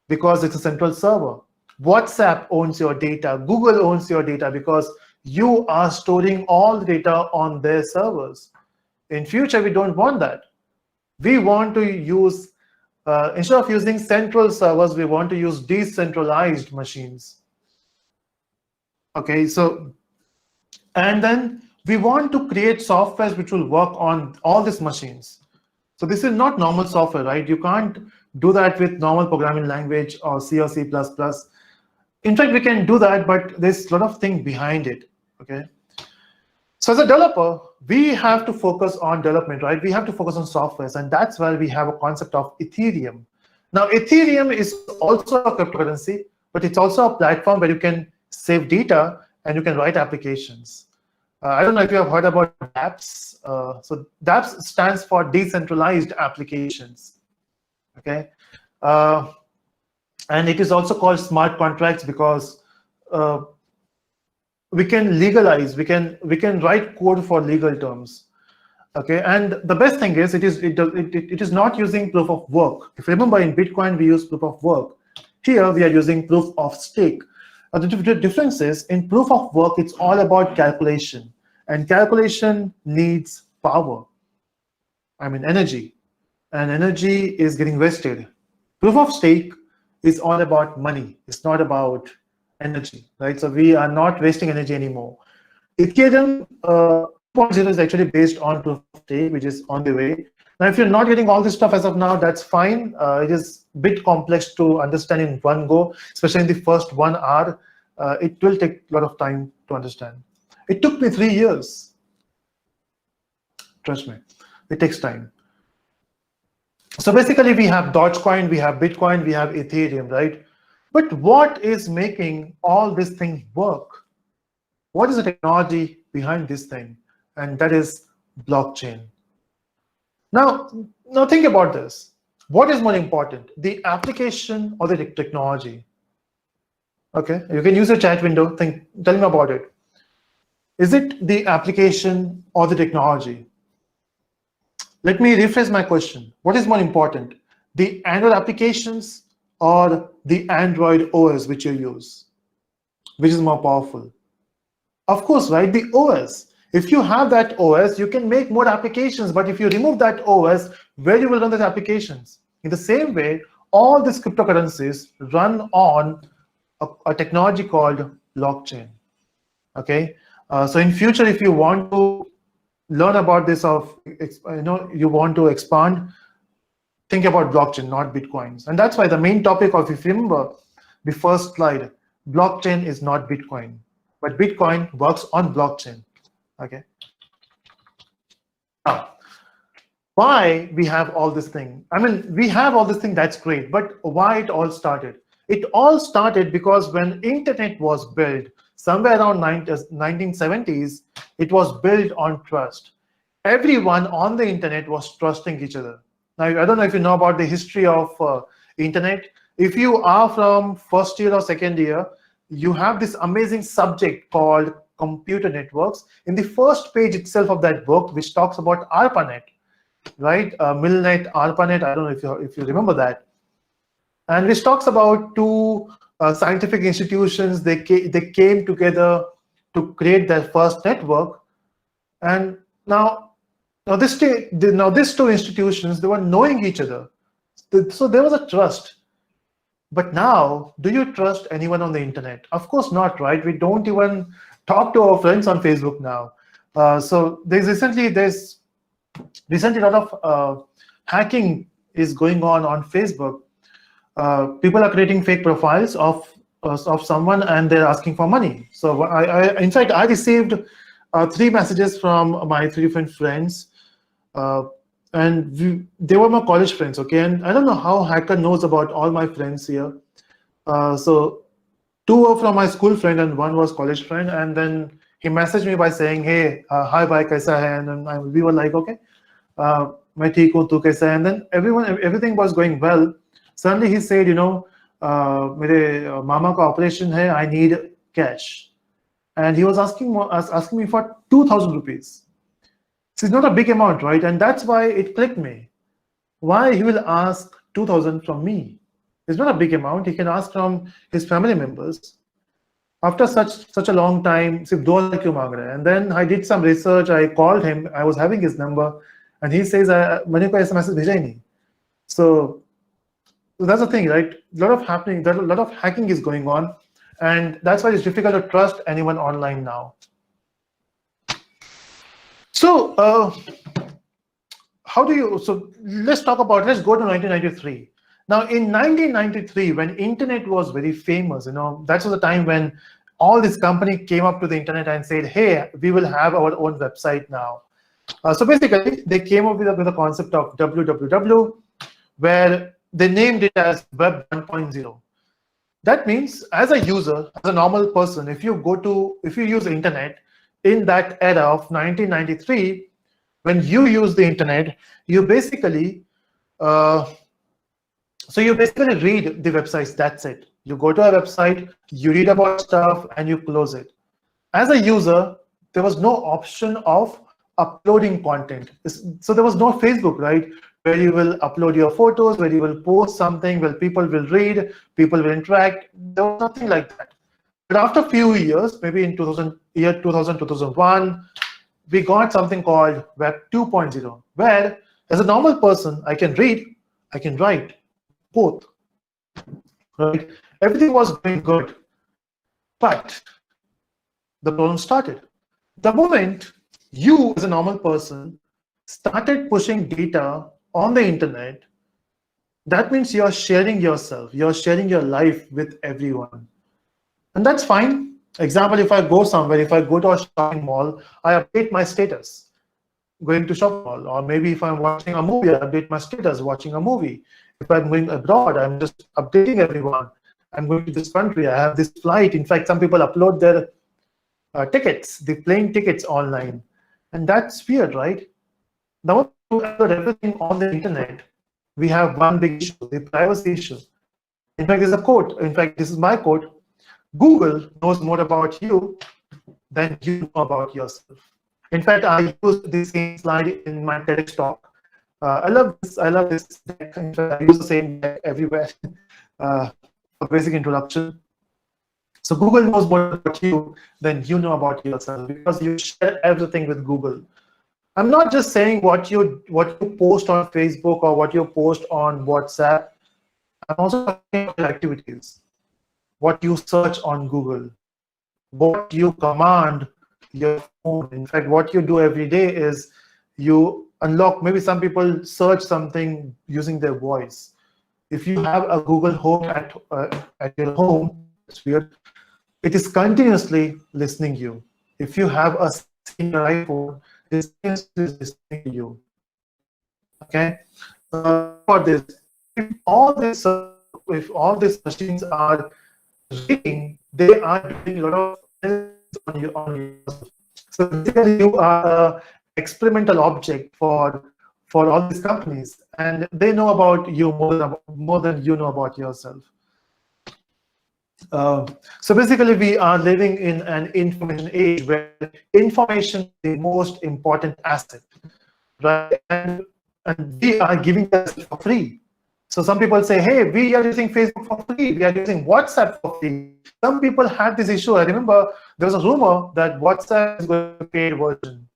because it's a central server. WhatsApp owns your data. Google owns your data because you are storing all the data on their servers. In future, we don't want that. We want to use, instead of using central servers, we want to use decentralized machines. Okay, so, and then we want to create softwares which will work on all these machines. So this is not normal software, right? You can't do that with normal programming language or C or C++. In fact, we can do that, but there's a lot of things behind it, okay? So as a developer, we have to focus on development, right? We have to focus on softwares, and that's where we have a concept of Ethereum. Now, Ethereum is also a cryptocurrency, but it's also a platform where you can save data and you can write applications. I don't know if you have heard about dApps. So dApps stands for decentralized applications, okay? And it is also called smart contracts because we can legalize, we can write code for legal terms, okay? And the best thing is it is not using proof of work. If you remember, in Bitcoin we use proof of work. Here we are using proof of stake. The difference is in proof of work, it's all about calculation, and calculation needs power. I mean energy, and energy is getting wasted. Proof of stake is all about money. It's not about energy, right? So we are not wasting energy anymore. Ethereum 2.0 is actually based on proof of stake, which is on the way. Now, if you're not getting all this stuff as of now, that's fine. It is a bit complex to understand in one go, especially in the first 1 hour. It will take a lot of time to understand. It took me 3 years. Trust me, it takes time. So basically, we have Dogecoin, we have Bitcoin, we have Ethereum, right? But what is making all these things work? What is the technology behind this thing? And that is blockchain. Now think about this. What is more important, the application or the technology? Okay, you can use your chat window. Tell me about it. Is it the application or the technology? Let me rephrase my question. What is more important, the Android applications or the Android OS which you use? Which is more powerful? Of course, right, the OS. If you have that OS, you can make more applications, but if you remove that OS, where you will run those applications? In the same way, all these cryptocurrencies run on a technology called blockchain, okay? So in future, if you want to learn about this, you want to expand, think about blockchain, not Bitcoins. And that's why the main topic of, if you remember the first slide, blockchain is not Bitcoin, but Bitcoin works on blockchain, okay? Now, why we have all this thing? I mean, we have all this thing, that's great, but why it all started? It all started because when internet was built, somewhere around 1970s, it was built on trust. Everyone on the internet was trusting each other. Now, I don't know if you know about the history of internet. If you are from first year or second year, you have this amazing subject called computer networks in the first page itself of that book, which talks about ARPANET, right? Milnet, ARPANET, I don't know if you remember that. And which talks about two scientific institutions. They came together to create their first network. And now these two institutions, they were knowing each other. So there was a trust. But now, do you trust anyone on the internet? Of course not, right? We don't even talk to our friends on Facebook now. So there's recently a lot of hacking is going on Facebook. People are creating fake profiles of someone and they're asking for money. So in fact, I received 3 messages from my 3 different friends, and they were my college friends, okay? And I don't know how hacker knows about all my friends here. So 2 were from my school friend and 1 was college friend, and then he messaged me by saying, hey, hi bhai, kaisa hai? And we were like, okay, main theek hu, tu kaisa hai? And then everything was going well. Suddenly he said, मेरे मामा का operation है, I need cash. And he was asking me for 2,000 rupees. So it's not a big amount, right? And that's why it clicked me. Why he will ask 2,000 from me? It's not a big amount. He can ask from his family members. After such a long time, सिर्फ 2,000 क्यों मांग रहे हैं? And then I did some research. I called him. I was having his number, and he says, मैंने कोई ऐसा message भेजा ही नहीं. So that's the thing, right? A lot of hacking is going on, and that's why it's difficult to trust anyone online now. So let's go to 1993. Now, in 1993, when internet was very famous, that was the time when all these companies came up to the internet and said, hey, we will have our own website now. So basically, they came up with the concept of www, where they named it as Web 1.0. That means, as a user, as a normal person, if you use the internet in that era of 1993, when you use the internet, you basically read the websites. That's it. You go to a website, you read about stuff, and you close it. As a user, there was no option of uploading content. So there was no Facebook, right? Where you will upload your photos, where you will post something, where people will read, people will interact. There was nothing like that. But after a few years, maybe in 2001, we got something called Web 2.0, where as a normal person, I can read, I can write, both. Right? Everything was going good. But the problem started. The moment you, as a normal person, started pushing data on the internet, that means you're sharing yourself, you're sharing your life with everyone. And that's fine. Example, if I go somewhere, if I go to a shopping mall, I update my status going to shopping mall. Or maybe if I'm watching a movie, I update my status watching a movie. If I'm going abroad, I'm just updating everyone. I'm going to this country, I have this flight. In fact, some people upload their tickets, the plane tickets online. And that's weird, right? Now, to upload everything on the internet, we have one big issue, the privacy issue. In fact, there's a quote. In fact, this is my quote. Google knows more about you than you know about yourself. In fact, I used this same slide in my TEDx talk. I love this deck. In fact, I use the same deck everywhere for basic introduction. So Google knows more about you than you know about yourself, because you share everything with Google. I'm not just saying what you post on Facebook or what you post on WhatsApp. I'm also talking about your activities, what you search on Google, what you command your phone. In fact, what you do every day is you unlock. Maybe some people search something using their voice. If you have a Google Home at your home, it's weird. It is continuously listening to you. If you have a iPhone, it's continuously listening to you. Okay. For this, if all these machines are reading, they are doing a lot of on you. So basically, you are an experimental object for all these companies, and they know about you more than you know about yourself. So basically, we are living in an information age where information is the most important asset, right? And we are giving that for free. So some people say, hey, we are using Facebook for free. We are using WhatsApp for free. Some people had this issue. I remember there was a rumor that WhatsApp is going to be a paid version.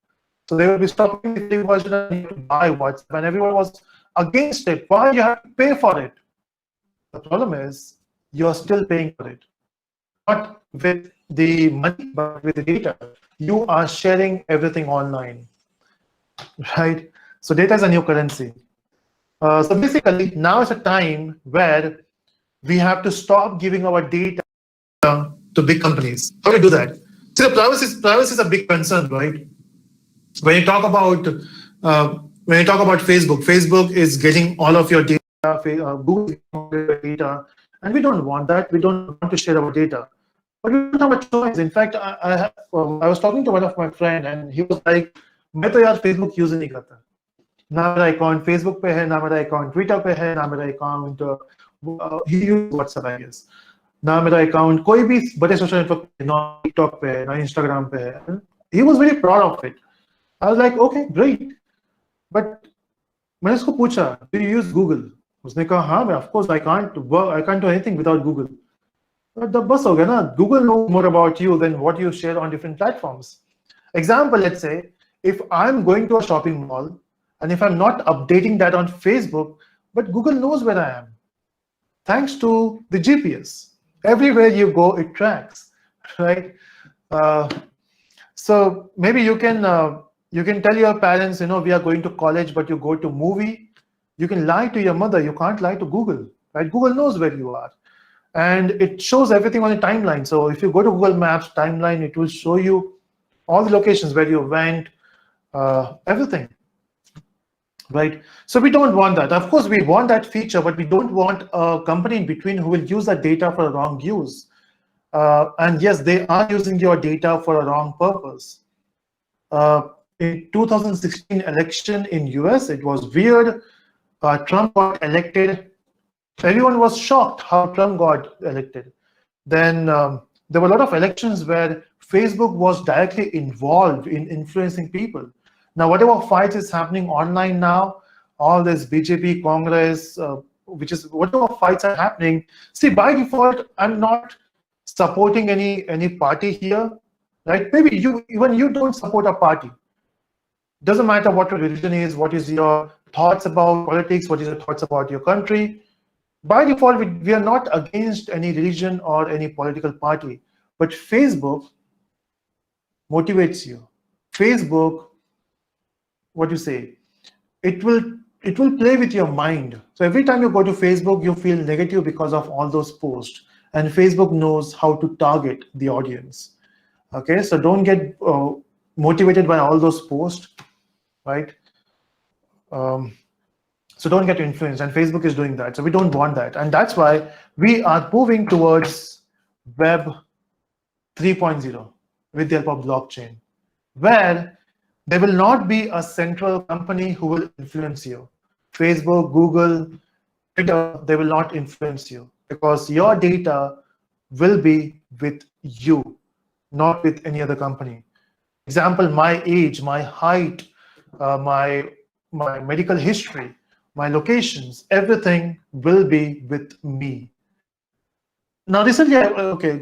So they will be stopping the free version and you have to buy WhatsApp. And everyone was against it. Why you have to pay for it? The problem is you're still paying for it. Not with the money, but with the data. You are sharing everything online, right? So data is a new currency. So basically, now is a time where we have to stop giving our data to big companies. How do you do that? See, the privacy is a big concern, right? When you talk about Facebook, Facebook is getting all of your data, Google is getting all of your data, and we don't want that. We don't want to share our data, but we don't have a choice. In fact, I was talking to one of my friends, and he was like, "मैं तो यार Facebook use नहीं करता. ना मेरा account Facebook पे है, ना मेरा अकाउंट ट्विटर पे है, ना मेरा account he used WhatsApp, I guess. ना मेरा account कोई भी बड़े social network पे, ना TikTok पे, ना Instagram पे है. He was very proud of it. I was like, okay, great. But मैंने उसको पूछा, do you use Google? उसने कहा, हाँ, of course, I can't do anything without Google. But the bus हो गया ना, Google knows more about you than what you share on different platforms. Example, let's say, if I'm going to a shopping mall, and if I'm not updating that on Facebook, but Google knows where I am, thanks to the GPS. Everywhere you go, it tracks, right? So maybe you can tell your parents, we are going to college, but you go to movie. You can lie to your mother. You can't lie to Google, right? Google knows where you are, and it shows everything on a timeline. So if you go to Google Maps timeline, it will show you all the locations where you went, everything, right? So we don't want that. Of course, we want that feature, but we don't want a company in between who will use that data for wrong use. And yes, they are using your data for a wrong purpose. In 2016 election in US, it was weird. Trump got elected. Everyone was shocked how Trump got elected. Then there were a lot of elections where Facebook was directly involved in influencing people. Now, whatever fights is happening online now, all this BJP, Congress, which is whatever fights are happening. See, by default, I'm not supporting any party here, right? Maybe you don't support a party. Doesn't matter what your religion is, what is your thoughts about politics, what is your thoughts about your country. By default, we are not against any religion or any political party, but Facebook motivates you. Facebook, what you say, it will play with your mind. So every time you go to Facebook, you feel negative because of all those posts, and Facebook knows how to target the audience. Okay, so don't get motivated by all those posts, right? So don't get influenced, and Facebook is doing that. So we don't want that, and that's why we are moving towards Web 3.0 with the help of blockchain, where there will not be a central company who will influence you. Facebook, Google, Twitter, they will not influence you because your data will be with you, not with any other company. Example, my age, my height, my medical history, my locations, everything will be with me. Now, recently,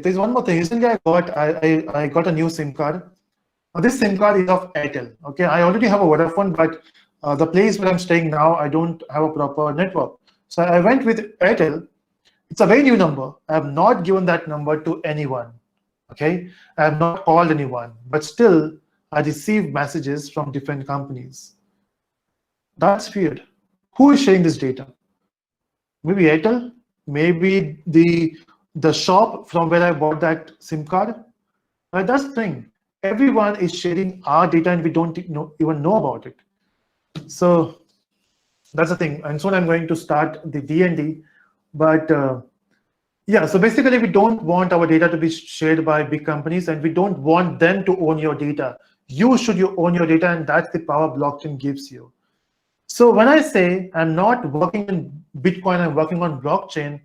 there's one more thing. Recently, I got a new SIM card. Now, this SIM card is of Airtel. Okay, I already have a Vodafone, but the place where I'm staying now, I don't have a proper network. So I went with Airtel. It's a very new number. I have not given that number to anyone. Okay, I have not called anyone, but still, I receive messages from different companies. That's weird. Who is sharing this data? Maybe Airtel, maybe the shop from where I bought that SIM card. Right, that's the thing. Everyone is sharing our data and we don't even know about it. So that's the thing. And soon I'm going to start the D&D. But yeah, so basically we don't want our data to be shared by big companies, and we don't want them to own your data. You should own your data, and that's the power blockchain gives you. So when I say I'm not working in Bitcoin, I'm working on blockchain,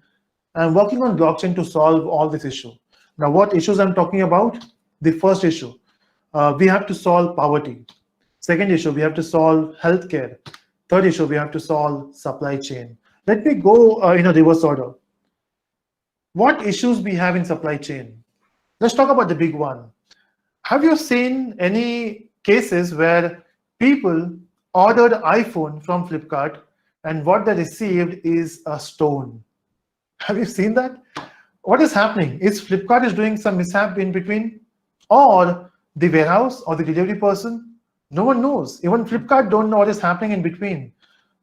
I'm working on blockchain to solve all this issue. Now, what issues I'm talking about? The first issue, we have to solve poverty. Second issue, we have to solve healthcare. Third issue, we have to solve supply chain. Let me go in a reverse order. What issues we have in supply chain? Let's talk about the big one. Have you seen any cases where people ordered iPhone from Flipkart and what they received is a stone? Have you seen that? What is happening? Is Flipkart is doing some mishap in between, or the warehouse or the delivery person? No one knows. Even Flipkart don't know what is happening in between.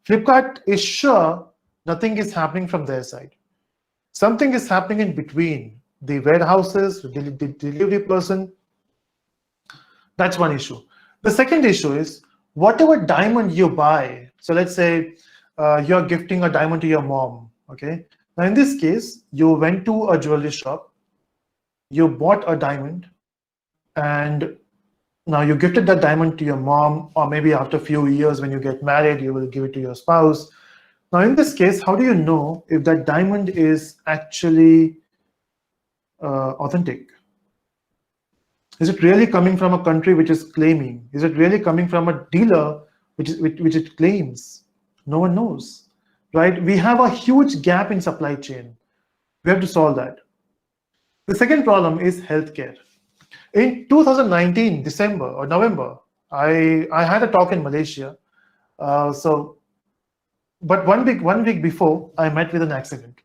Flipkart is sure nothing is happening from their side. Something is happening in between the warehouses, the delivery person. That's one issue. The second issue is whatever diamond you buy. So let's say you're gifting a diamond to your mom. Okay. Now in this case, you went to a jewelry shop, you bought a diamond, and now you gifted that diamond to your mom, or maybe after a few years when you get married, you will give it to your spouse. Now, in this case, how do you know if that diamond is actually authentic? Is it really coming from a country which is claiming? Is it really coming from a dealer which it claims? No one knows, right? We have a huge gap in supply chain. We have to solve that. The second problem is healthcare. In 2019, December or November, I had a talk in Malaysia. But one week before, I met with an accident.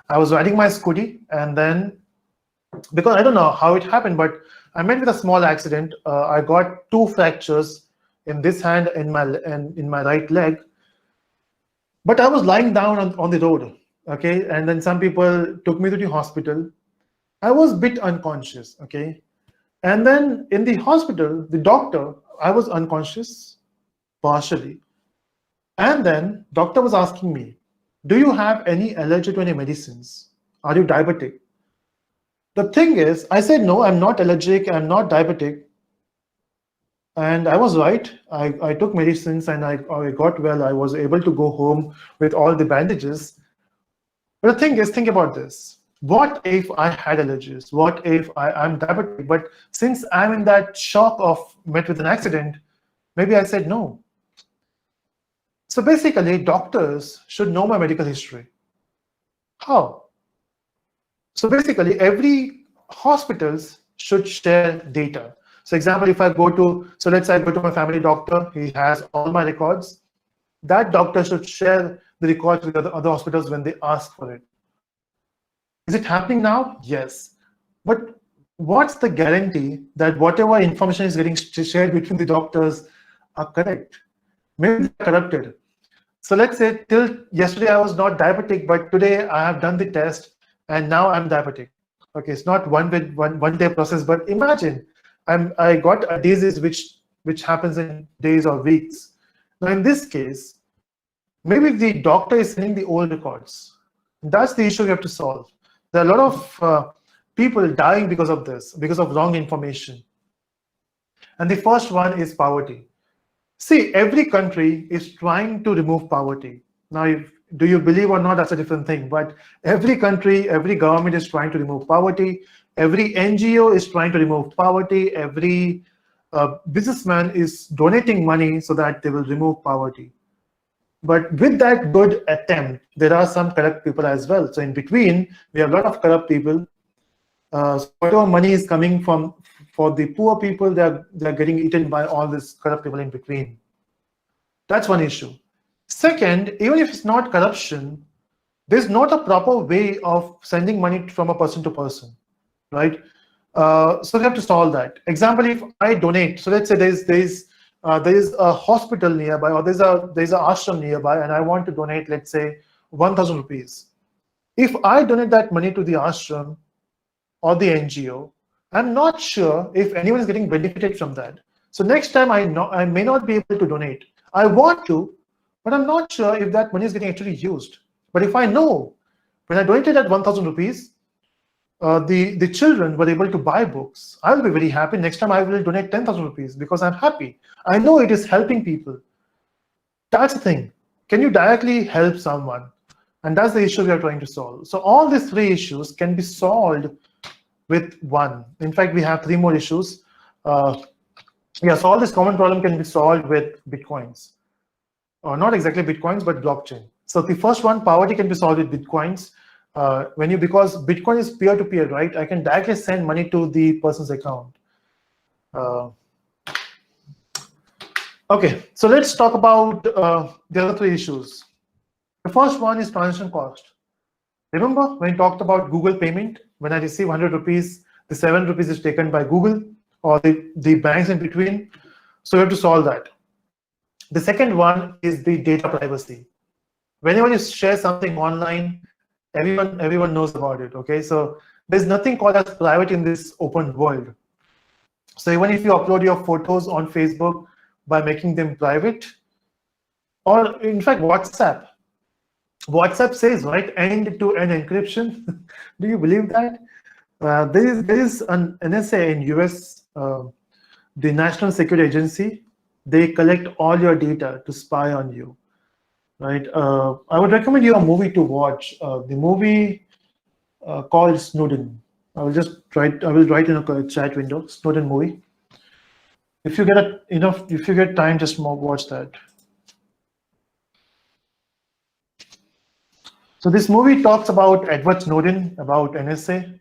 I was riding my scooty, and then, because I don't know how it happened, but I met with a small accident. I got 2 fractures in this hand and in my right leg. But I was lying down on the road, okay? And then some people took me to the hospital. I was a bit unconscious, okay? And then in the hospital, the doctor, I was unconscious, partially. And then doctor was asking me, do you have any allergy to any medicines? Are you diabetic? The thing is, I said, no, I'm not allergic, I'm not diabetic. And I was right. I took medicines and I got well. I was able to go home with all the bandages. But the thing is, think about this. What if I had allergies? What if I'm diabetic? But since I'm in that shock of met with an accident, maybe I said no. So basically, doctors should know my medical history. How? So basically, every hospitals should share data. So example, if I go to, so let's say I go to my family doctor, he has all my records. That doctor should share the records with other hospitals when they ask for it. Is it happening now? Yes. But what's the guarantee that whatever information is getting shared between the doctors are correct? Maybe they're corrupted. So let's say till yesterday I was not diabetic, but today I have done the test and now I'm diabetic. Okay, it's not one day process, but imagine I got a disease which happens in days or weeks. Now in this case, maybe the doctor is sending the old records. That's the issue we have to solve. There are a lot of people dying because of this, because of wrong information. And the first one is poverty. See, every country is trying to remove poverty. Now, do you believe or not, that's a different thing. But every country, every government is trying to remove poverty. Every NGO is trying to remove poverty. Every businessman is donating money so that they will remove poverty. But with that good attempt, there are some corrupt people as well. So in between, we have a lot of corrupt people. So whatever money is coming from for the poor people, they're getting eaten by all these corrupt people in between. That's one issue. Second, even if it's not corruption, there's not a proper way of sending money from a person to person, right? So we have to solve that. Example, if I donate, so let's say there is a hospital nearby, or there's a ashram nearby, and I want to donate, let's say, 1,000 rupees. If I donate that money to the ashram or the NGO, I'm not sure if anyone is getting benefited from that. So next time I may not be able to donate. I want to, but I'm not sure if that money is getting actually used. But if I know, when I donated that 1,000 rupees, the children were able to buy books, I'll be very happy. Next time I will donate 10,000 rupees because I'm happy. I know it is helping people. That's the thing. Can you directly help someone? And that's the issue we are trying to solve. So all these 3 issues can be solved with one. In fact, we have 3 more issues. Yes, all this common problem can be solved with Bitcoins. Or not exactly Bitcoins, but blockchain. So the first one, poverty, can be solved with Bitcoins. Because Bitcoin is peer-to-peer, right? I can directly send money to the person's account. Okay, so let's talk about the other 3 issues. The first one is transaction cost. Remember when we talked about Google payment? When I receive 100 rupees, the 7 rupees is taken by Google or the banks in between. So we have to solve that. The second one is the data privacy. Whenever you share something online, everyone knows about it. Okay, so there's nothing called as private in this open world. So even if you upload your photos on Facebook by making them private, or in fact WhatsApp says, right, end-to-end encryption. Do you believe that? There is an NSA in US, the National Security Agency. They collect all your data to spy on you. right? I would recommend you a movie to watch. The movie called Snowden. I will just write. I will write in a chat window. Snowden movie. If you get if you get time, just watch that. So this movie talks about Edward Snowden, about NSA.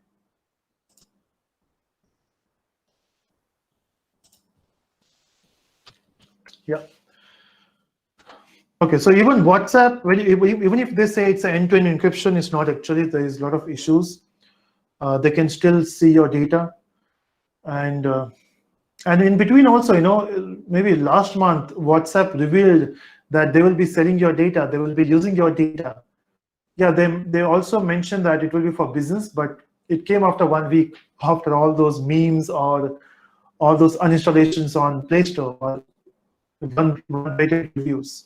Yeah. Okay, so even WhatsApp, even if they say it's an end-to-end encryption, it's not actually. There is a lot of issues. They can still see your data, and in between also, maybe last month WhatsApp revealed that they will be selling your data. They will be using your data. Yeah, they also mentioned that it will be for business, but it came after 1 week after all those memes or all those uninstallations on Play Store or rated reviews.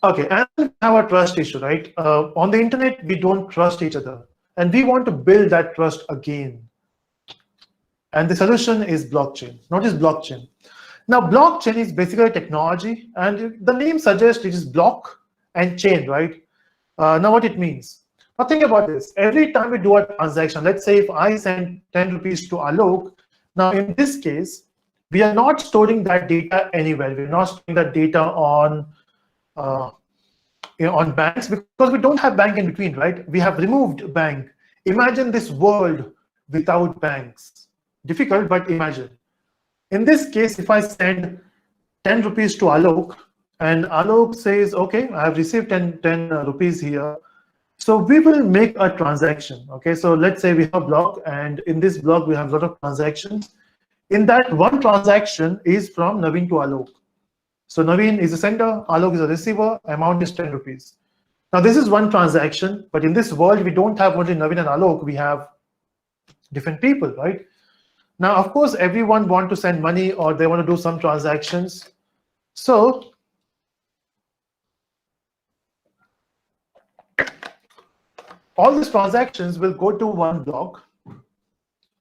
Okay, and we have a trust issue, right? On the internet, we don't trust each other, and we want to build that trust again. And the solution is blockchain. Notice blockchain. Now, blockchain is basically technology, and the name suggests it is block and chain, right? Now, what it means. Now, think about this. Every time we do a transaction, let's say if I send 10 rupees to Alok, now in this case, we are not storing that data anywhere. We're not storing that data on banks because we don't have bank in between, right? We have removed bank. Imagine this world without banks. Difficult, but imagine. In this case, if I send 10 rupees to Alok, and Alok says, okay, I have received 10 rupees here. So we will make a transaction. Okay, so let's say we have a block, and in this block, we have a lot of transactions. In that, one transaction is from Navin to Alok. So Navin is a sender, Alok is a receiver, amount is 10 rupees. Now, this is one transaction, but in this world, we don't have only Navin and Alok, we have different people, right? Now, of course, everyone wants to send money or they want to do some transactions. So all these transactions will go to one block.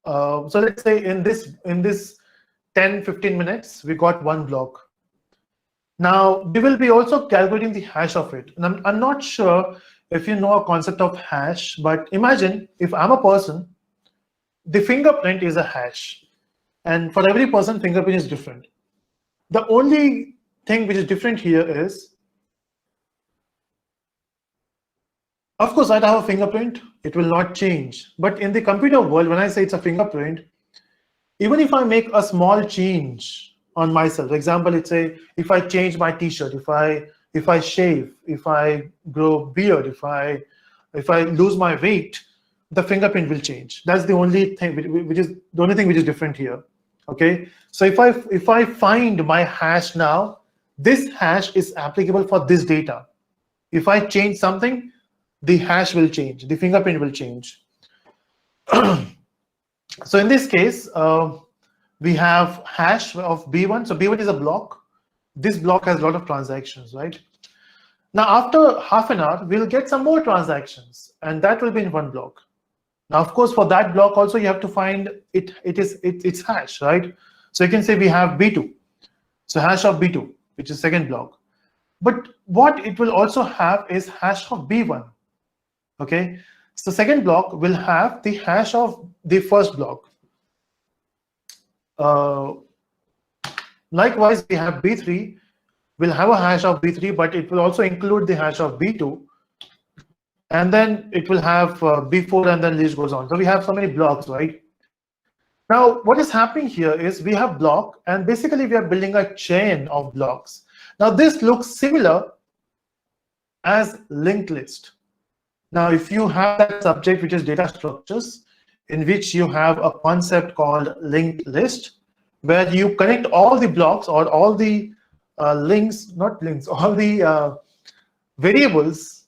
So let's say in this 10-15 minutes, we got one block. Now, we will be also calculating the hash of it. And I'm not sure if you know a concept of hash, but imagine if I'm a person, the fingerprint is a hash. And for every person, fingerprint is different. The only thing which is different here is, of course, I have a fingerprint, it will not change. But in the computer world, when I say it's a fingerprint, even if I make a small change on myself, for example, let's say if I change my t-shirt, if I shave, if I grow beard, if I lose my weight, the fingerprint will change. That's the only thing which is the only thing which is different here. Okay, so if I find my hash now, this hash is applicable for this data. If I change something, the hash will change, the fingerprint will change. So in this case, we have hash of B1. So B1 is a block. This block has a lot of transactions, right? Now, after half an hour, we'll get some more transactions, and that will be in one block. Now, of course, for that block also, you have to find its hash, right? So you can say we have B2. So hash of B2, which is second block. But what it will also have is hash of B1. Okay, so second block will have the hash of the first block. Likewise, we have B3, will have a hash of B3, but it will also include the hash of B2. And then it will have B4, and then list goes on. So we have so many blocks, right? Now, what is happening here is we have block, and basically we are building a chain of blocks. Now, this looks similar as linked list. Now, if you have that subject, which is data structures, in which you have a concept called linked list, where you connect all the blocks or all the links, not links, all the variables.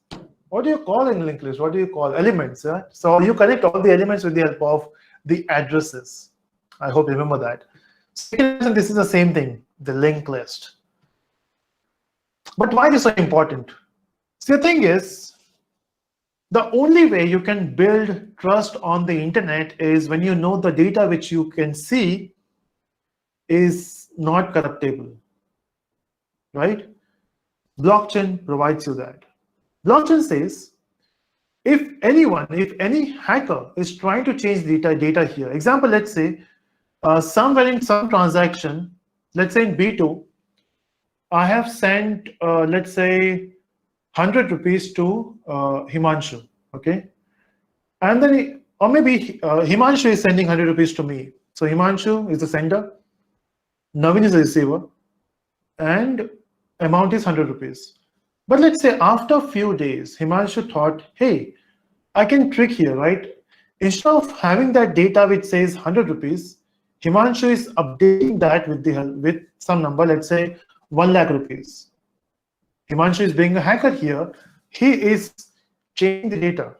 What do you call in linked list? What do you call elements? So you connect all the elements with the help of the addresses. I hope you remember that. So this is the same thing, the linked list. But why is it so important? See, the thing is, the only way you can build trust on the internet is when you know the data which you can see is not corruptible, right? Blockchain provides you that. Blockchain says, if any hacker is trying to change data here, example, let's say somewhere in some transaction, let's say in B2, I have sent, let's say, 100 rupees to Himanshu, okay? And then, or maybe Himanshu is sending 100 rupees to me. So Himanshu is the sender, Navin is the receiver, and amount is 100 rupees. But let's say after a few days, Himanshu thought, hey, I can trick here, right? Instead of having that data which says 100 rupees, Himanshu is updating that with some number, let's say 1 lakh rupees. Himanshu is being a hacker here. He is changing the data.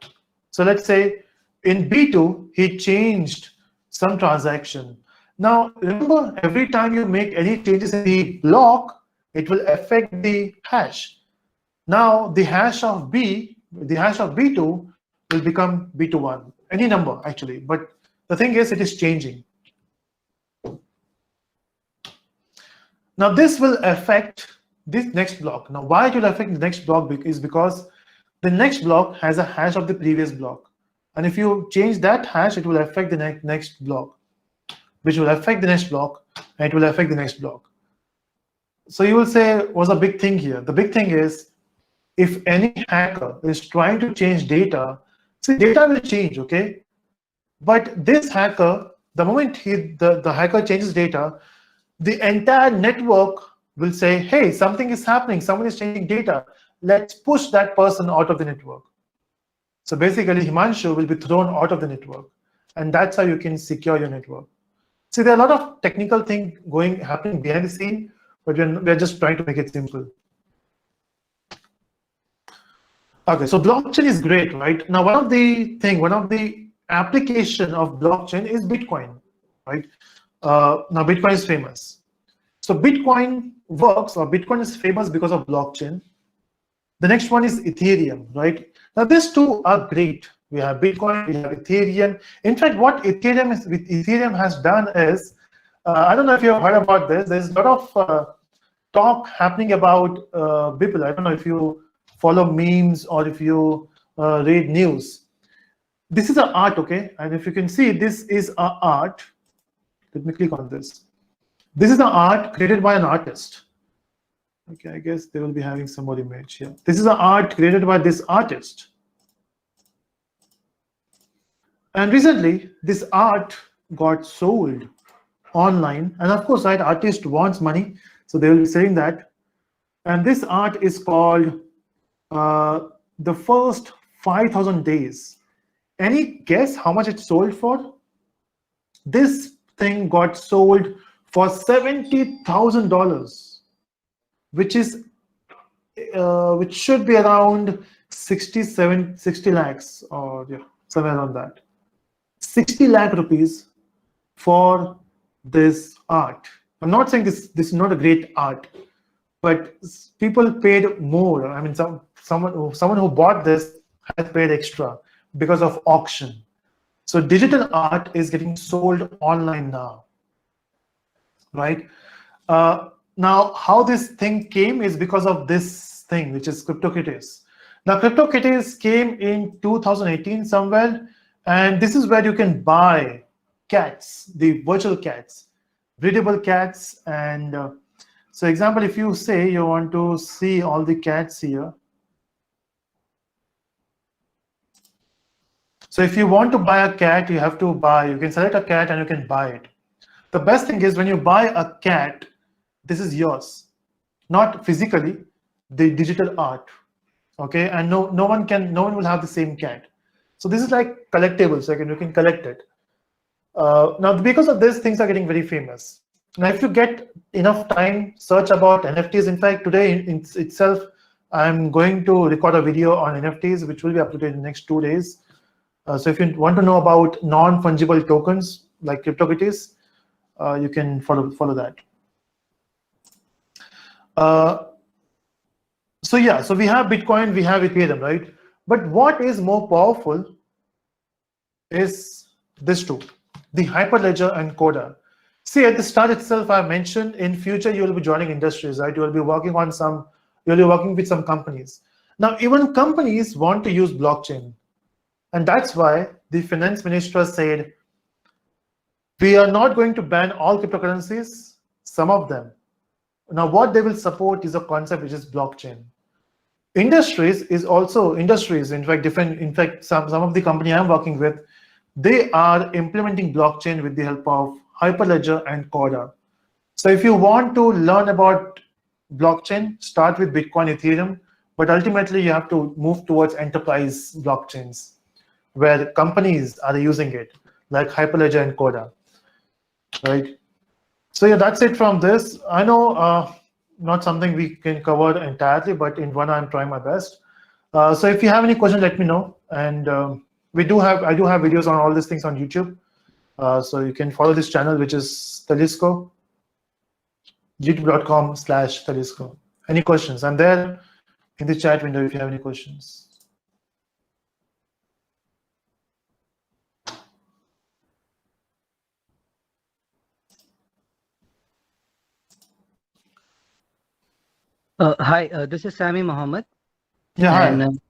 So let's say in B2, he changed some transaction. Now, remember, every time you make any changes in the block, it will affect the hash. Now, the hash of B2 will become B21, any number actually. But the thing is, it is changing. Now, this will affect this next block. Now, why it will affect the next block is because the next block has a hash of the previous block. And if you change that hash, it will affect the next block, which will affect the next block, and it will affect the next block. So you will say, what's the big thing here? The big thing is, if any hacker is trying to change data, see, data will change, okay? But this hacker, the moment the hacker changes data, the entire network will say, hey, something is happening, someone is changing data. Let's push that person out of the network. So basically, Himanshu will be thrown out of the network. And that's how you can secure your network. See, there are a lot of technical things happening behind the scene, but we're just trying to make it simple. Okay, so blockchain is great, right? Now, one of the application of blockchain is Bitcoin, right? Now, Bitcoin is famous. So Bitcoin works, or Bitcoin is famous because of blockchain. The next one is Ethereum, right? Now, these two are great. We have Bitcoin, we have Ethereum. In fact, what Ethereum has done is, I don't know if you've heard about this, there's a lot of talk happening about Beeple. I don't know if you follow memes or if you read news. This is an art, okay? And if you can see, this is an art. Let me click on this. This is an art created by an artist. Okay, I guess they will be having some more image here. This is an art created by this artist. And recently, this art got sold online. And of course, that artist wants money, so they will be selling that. And this art is called The First 5,000 Days. Any guess how much it sold for? This thing got sold for $70,000. Which should be around 60 lakhs, or yeah, somewhere around that. 60 lakh rupees for this art. I'm not saying this is not a great art, but people paid more. I mean, someone who bought this has paid extra because of auction. So digital art is getting sold online now, right? Now, how this thing came is because of this thing, which is CryptoKitties. Now, CryptoKitties came in 2018 somewhere, and this is where you can buy cats, the virtual cats, breedable cats. And so example, if you say you want to see all the cats here. So if you want to buy a cat, you can select a cat and you can buy it. The best thing is when you buy a cat, this is yours, not physically, the digital art, okay? And no one will have the same cat. So this is like collectibles, so you can collect it. Now, because of this, things are getting very famous. Now, if you get enough time, search about NFTs. In fact, today in itself, I'm going to record a video on NFTs, which will be uploaded in the next 2 days. So if you want to know about non-fungible tokens like CryptoKitties, you can follow that. So yeah, so we have Bitcoin, we have Ethereum, right? But what is more powerful is this two, the Hyperledger and Coda. See, at the start itself, I mentioned in future you will be joining industries, right? You will be working on some you're working with some companies. Now, even companies want to use blockchain. And that's why the finance minister said, we are not going to ban all cryptocurrencies, some of them. Now, what they will support is a concept which is blockchain. Industries, in fact, some of the company I'm working with, they are implementing blockchain with the help of Hyperledger and Corda. So if you want to learn about blockchain, start with Bitcoin, Ethereum, but ultimately you have to move towards enterprise blockchains where companies are using it, like Hyperledger and Corda, right? So yeah, that's it from this. I know not something we can cover entirely, but in one I'm trying my best. So if you have any questions, let me know. And I do have videos on all these things on YouTube. So you can follow this channel, which is Telesco, youtube.com/Telesco. Any questions? I'm there in the chat window if you have any questions. Hi, this is Sami Mohammed. Yeah, hi. And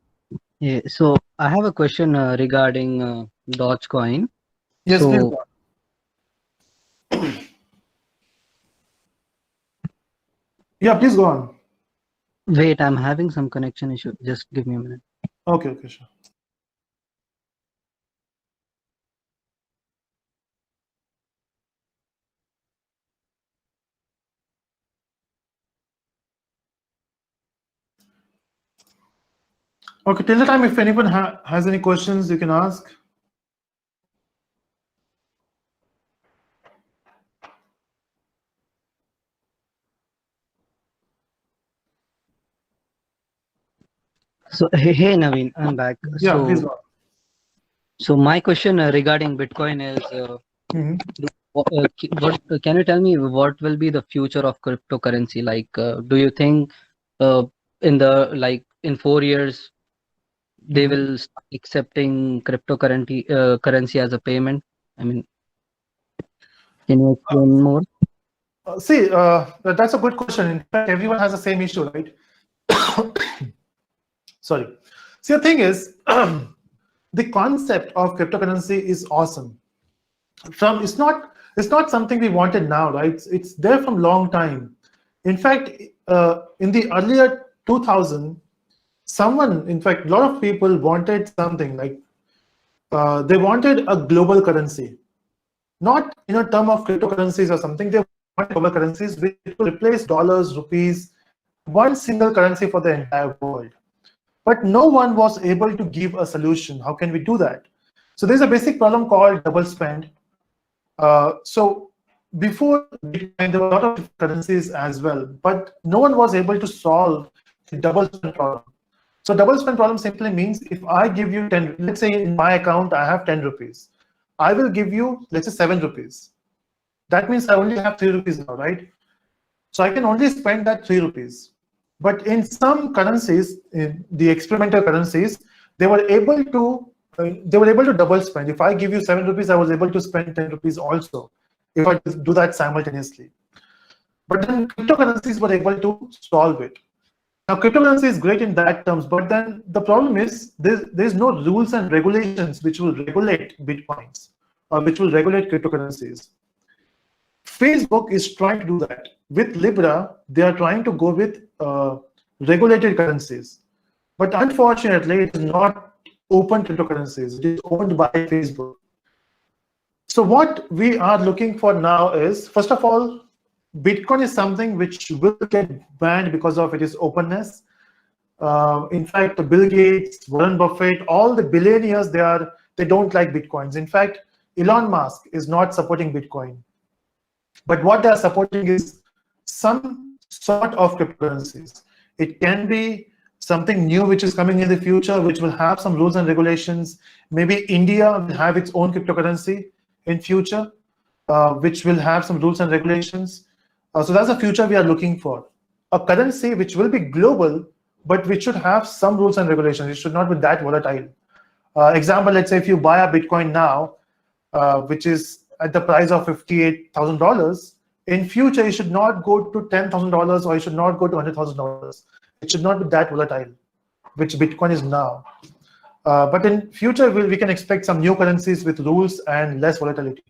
yeah, so I have a question regarding Dogecoin. Yes, please So go on. Yeah, please go on. wait, I'm having some connection issue. Just give me a minute. Okay, sure. Okay, till the time, if anyone has any questions, you can ask. So hey Navin, I'm back. Yeah, please go on. So my question regarding Bitcoin is, what can you tell me what will be the future of cryptocurrency? Like, do you think in 4 years they will start accepting cryptocurrency currency as a payment? I mean, can you explain more? See, that's a good question. In fact, everyone has the same issue, right? Sorry. See, the thing is, the concept of cryptocurrency is awesome. It's not something we wanted now, right? It's there from long time. In fact, in the earlier 2000, in fact, a lot of people wanted something like they wanted a global currency, not in a term of cryptocurrencies or something. They wanted global currencies which will replace dollars, rupees, one single currency for the entire world. But no one was able to give a solution. How can we do that? So there's a basic problem called double spend. So before Bitcoin, there were a lot of currencies as well, but no one was able to solve the double spend problem. So double spend problem simply means if I give you 10, let's say in my account, I have 10 rupees. I will give you, let's say 7 rupees. That means I only have 3 rupees now, right? So I can only spend that 3 rupees. But in some currencies, in the experimental currencies, they were able to double spend. If I give you 7 rupees, I was able to spend 10 rupees also, if I do that simultaneously. But then cryptocurrencies were able to solve it. Now, cryptocurrency is great in that terms, but then the problem is there's no rules and regulations which will regulate Bitcoins or which will regulate cryptocurrencies. Facebook is trying to do that. With Libra, they are trying to go with regulated currencies. But unfortunately, it is not open cryptocurrencies. It is owned by Facebook. So what we are looking for now is, first of all, Bitcoin is something which will get banned because of its openness. In fact, Bill Gates, Warren Buffett, all the billionaires, they don't like Bitcoins. In fact, Elon Musk is not supporting Bitcoin. But what they are supporting is some sort of cryptocurrencies. It can be something new which is coming in the future, which will have some rules and regulations. Maybe India will have its own cryptocurrency in future, which will have some rules and regulations. So that's the future we are looking for. A currency which will be global, but which should have some rules and regulations. It should not be that volatile. Example, let's say if you buy a Bitcoin now, which is at the price of $58,000, in future, you should not go to $10,000 or you should not go to $100,000. It should not be that volatile, which Bitcoin is now. But in future, we can expect some new currencies with rules and less volatility.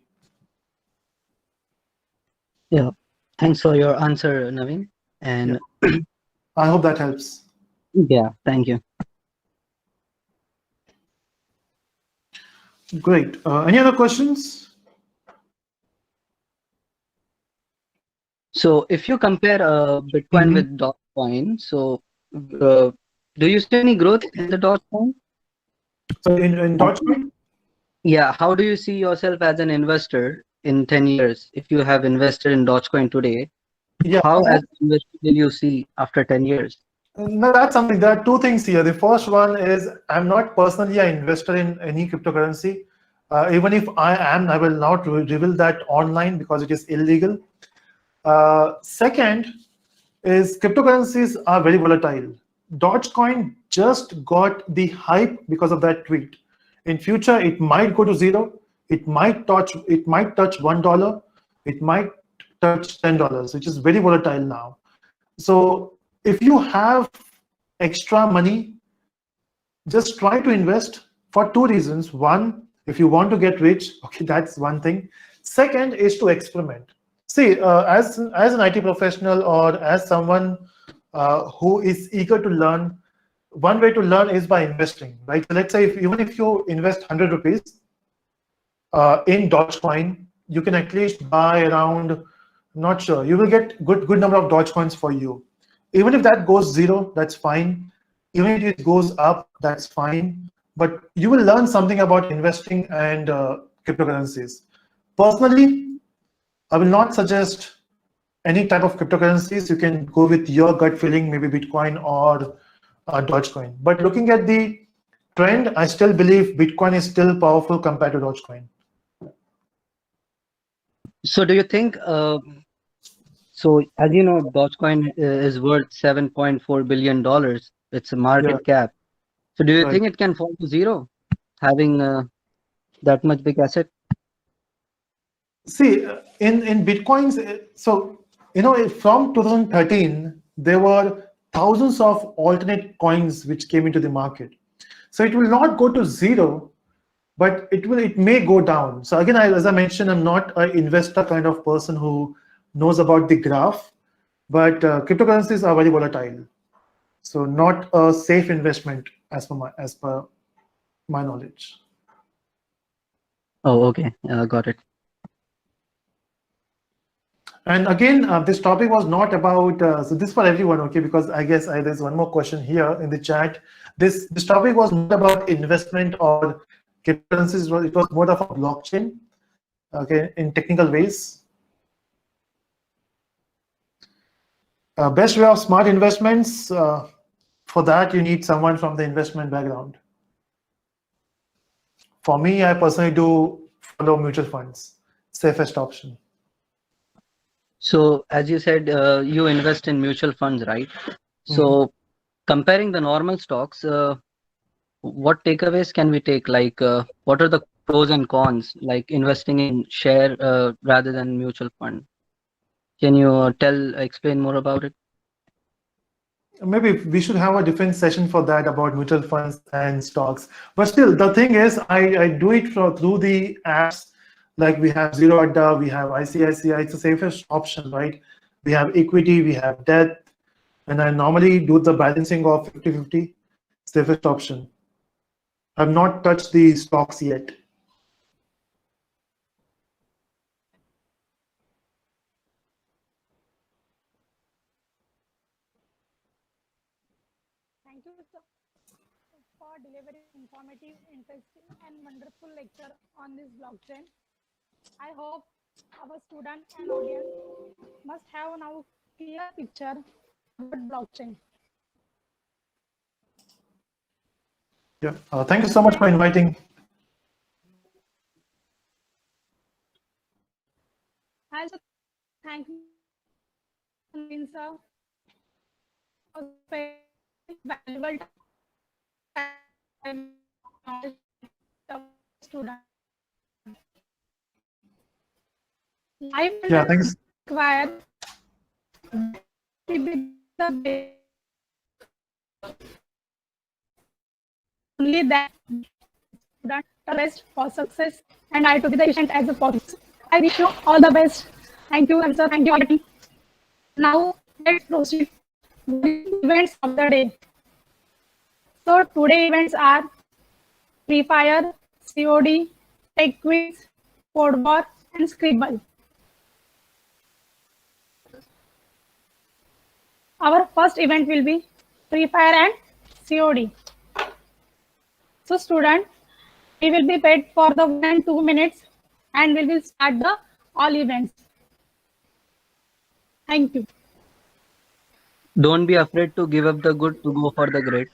Yeah. Thanks for your answer, Navin. And I hope that helps. yeah, thank you. Great. Any other questions? So if you compare Bitcoin with Dogecoin, so do you see any growth in the Dogecoin? So in Dogecoin? Yeah, how do you see yourself as an investor in 10 years? If you have invested in Dogecoin today, Yeah. how as an investor will you see after 10 years? No, that's something. There are two things here. The first one is I'm not personally an investor in any cryptocurrency. Even if I am, I will not reveal that online because it is illegal. Second is cryptocurrencies are very volatile. Dogecoin just got the hype because of that tweet. In future, it might go to zero. It might touch $1. It might touch $10, which is very volatile now. So if you have extra money, just try to invest for two reasons. One, if you want to get rich, okay, that's one thing. Second is to experiment. See, as an IT professional or as someone who is eager to learn, one way to learn is by investing, right? So let's say even if you invest 100 rupees in Dogecoin, you can at least buy around, not sure, you will get good number of Dogecoins for you. Even if that goes zero, that's fine. Even if it goes up, that's fine. But you will learn something about investing and cryptocurrencies. Personally, I will not suggest any type of cryptocurrencies. You can go with your gut feeling, maybe Bitcoin or Dogecoin. But looking at the trend, I still believe Bitcoin is still powerful compared to Dogecoin. So do you think, so as you know, Dogecoin is worth $7.4 billion. It's a market cap. So do you think it can fall to zero, having that much big asset? See, in Bitcoins, so, from 2013, there were thousands of alternate coins which came into the market. So it will not go to zero, but it may go down. So again, as I mentioned, I'm not an investor kind of person who knows about the graph, but cryptocurrencies are very volatile. So not a safe investment as per my knowledge. Oh, okay. Got it. And again, this topic was not about, so this for everyone, okay, because I guess there's one more question here in the chat. This topic was not about investment or cryptocurrencies, it was more of a blockchain, okay, in technical ways. Best way of smart investments, for that you need someone from the investment background. For me, I personally do follow mutual funds, safest option. So as you said, you invest in mutual funds, right? So comparing the normal stocks, what takeaways can we take? Like, what are the pros and cons, like investing in share rather than mutual fund? Can you explain more about it? Maybe we should have a different session for that about mutual funds and stocks. But still, the thing is, I do it through the apps. Like we have Zero Adda, we have ICICI. It's the safest option, right? We have equity, we have debt, and I normally do the balancing of 50-50, safest option. I've not touched the stocks yet. Thank you, sir, for delivering informative, interesting, and wonderful lecture on this blockchain. I hope our student and audience must have now clear picture about blockchain. Yeah. Thank you so much for inviting. I also thank Navin sir for valuable time student. Life Yeah, thanks. require the Only that student the best for success and I to be the efficient as possible. I wish you all the best. Thank you, and sir, thank you again. Now let's proceed with the events of the day. So today events are Free Fire, COD, Tech Quiz, Code War, and Scribble. Our first event will be Free Fire and COD. So student, we will be paid for the 1 and 2 minutes and we will start the all events. Thank you. Don't be afraid to give up the good to go for the great.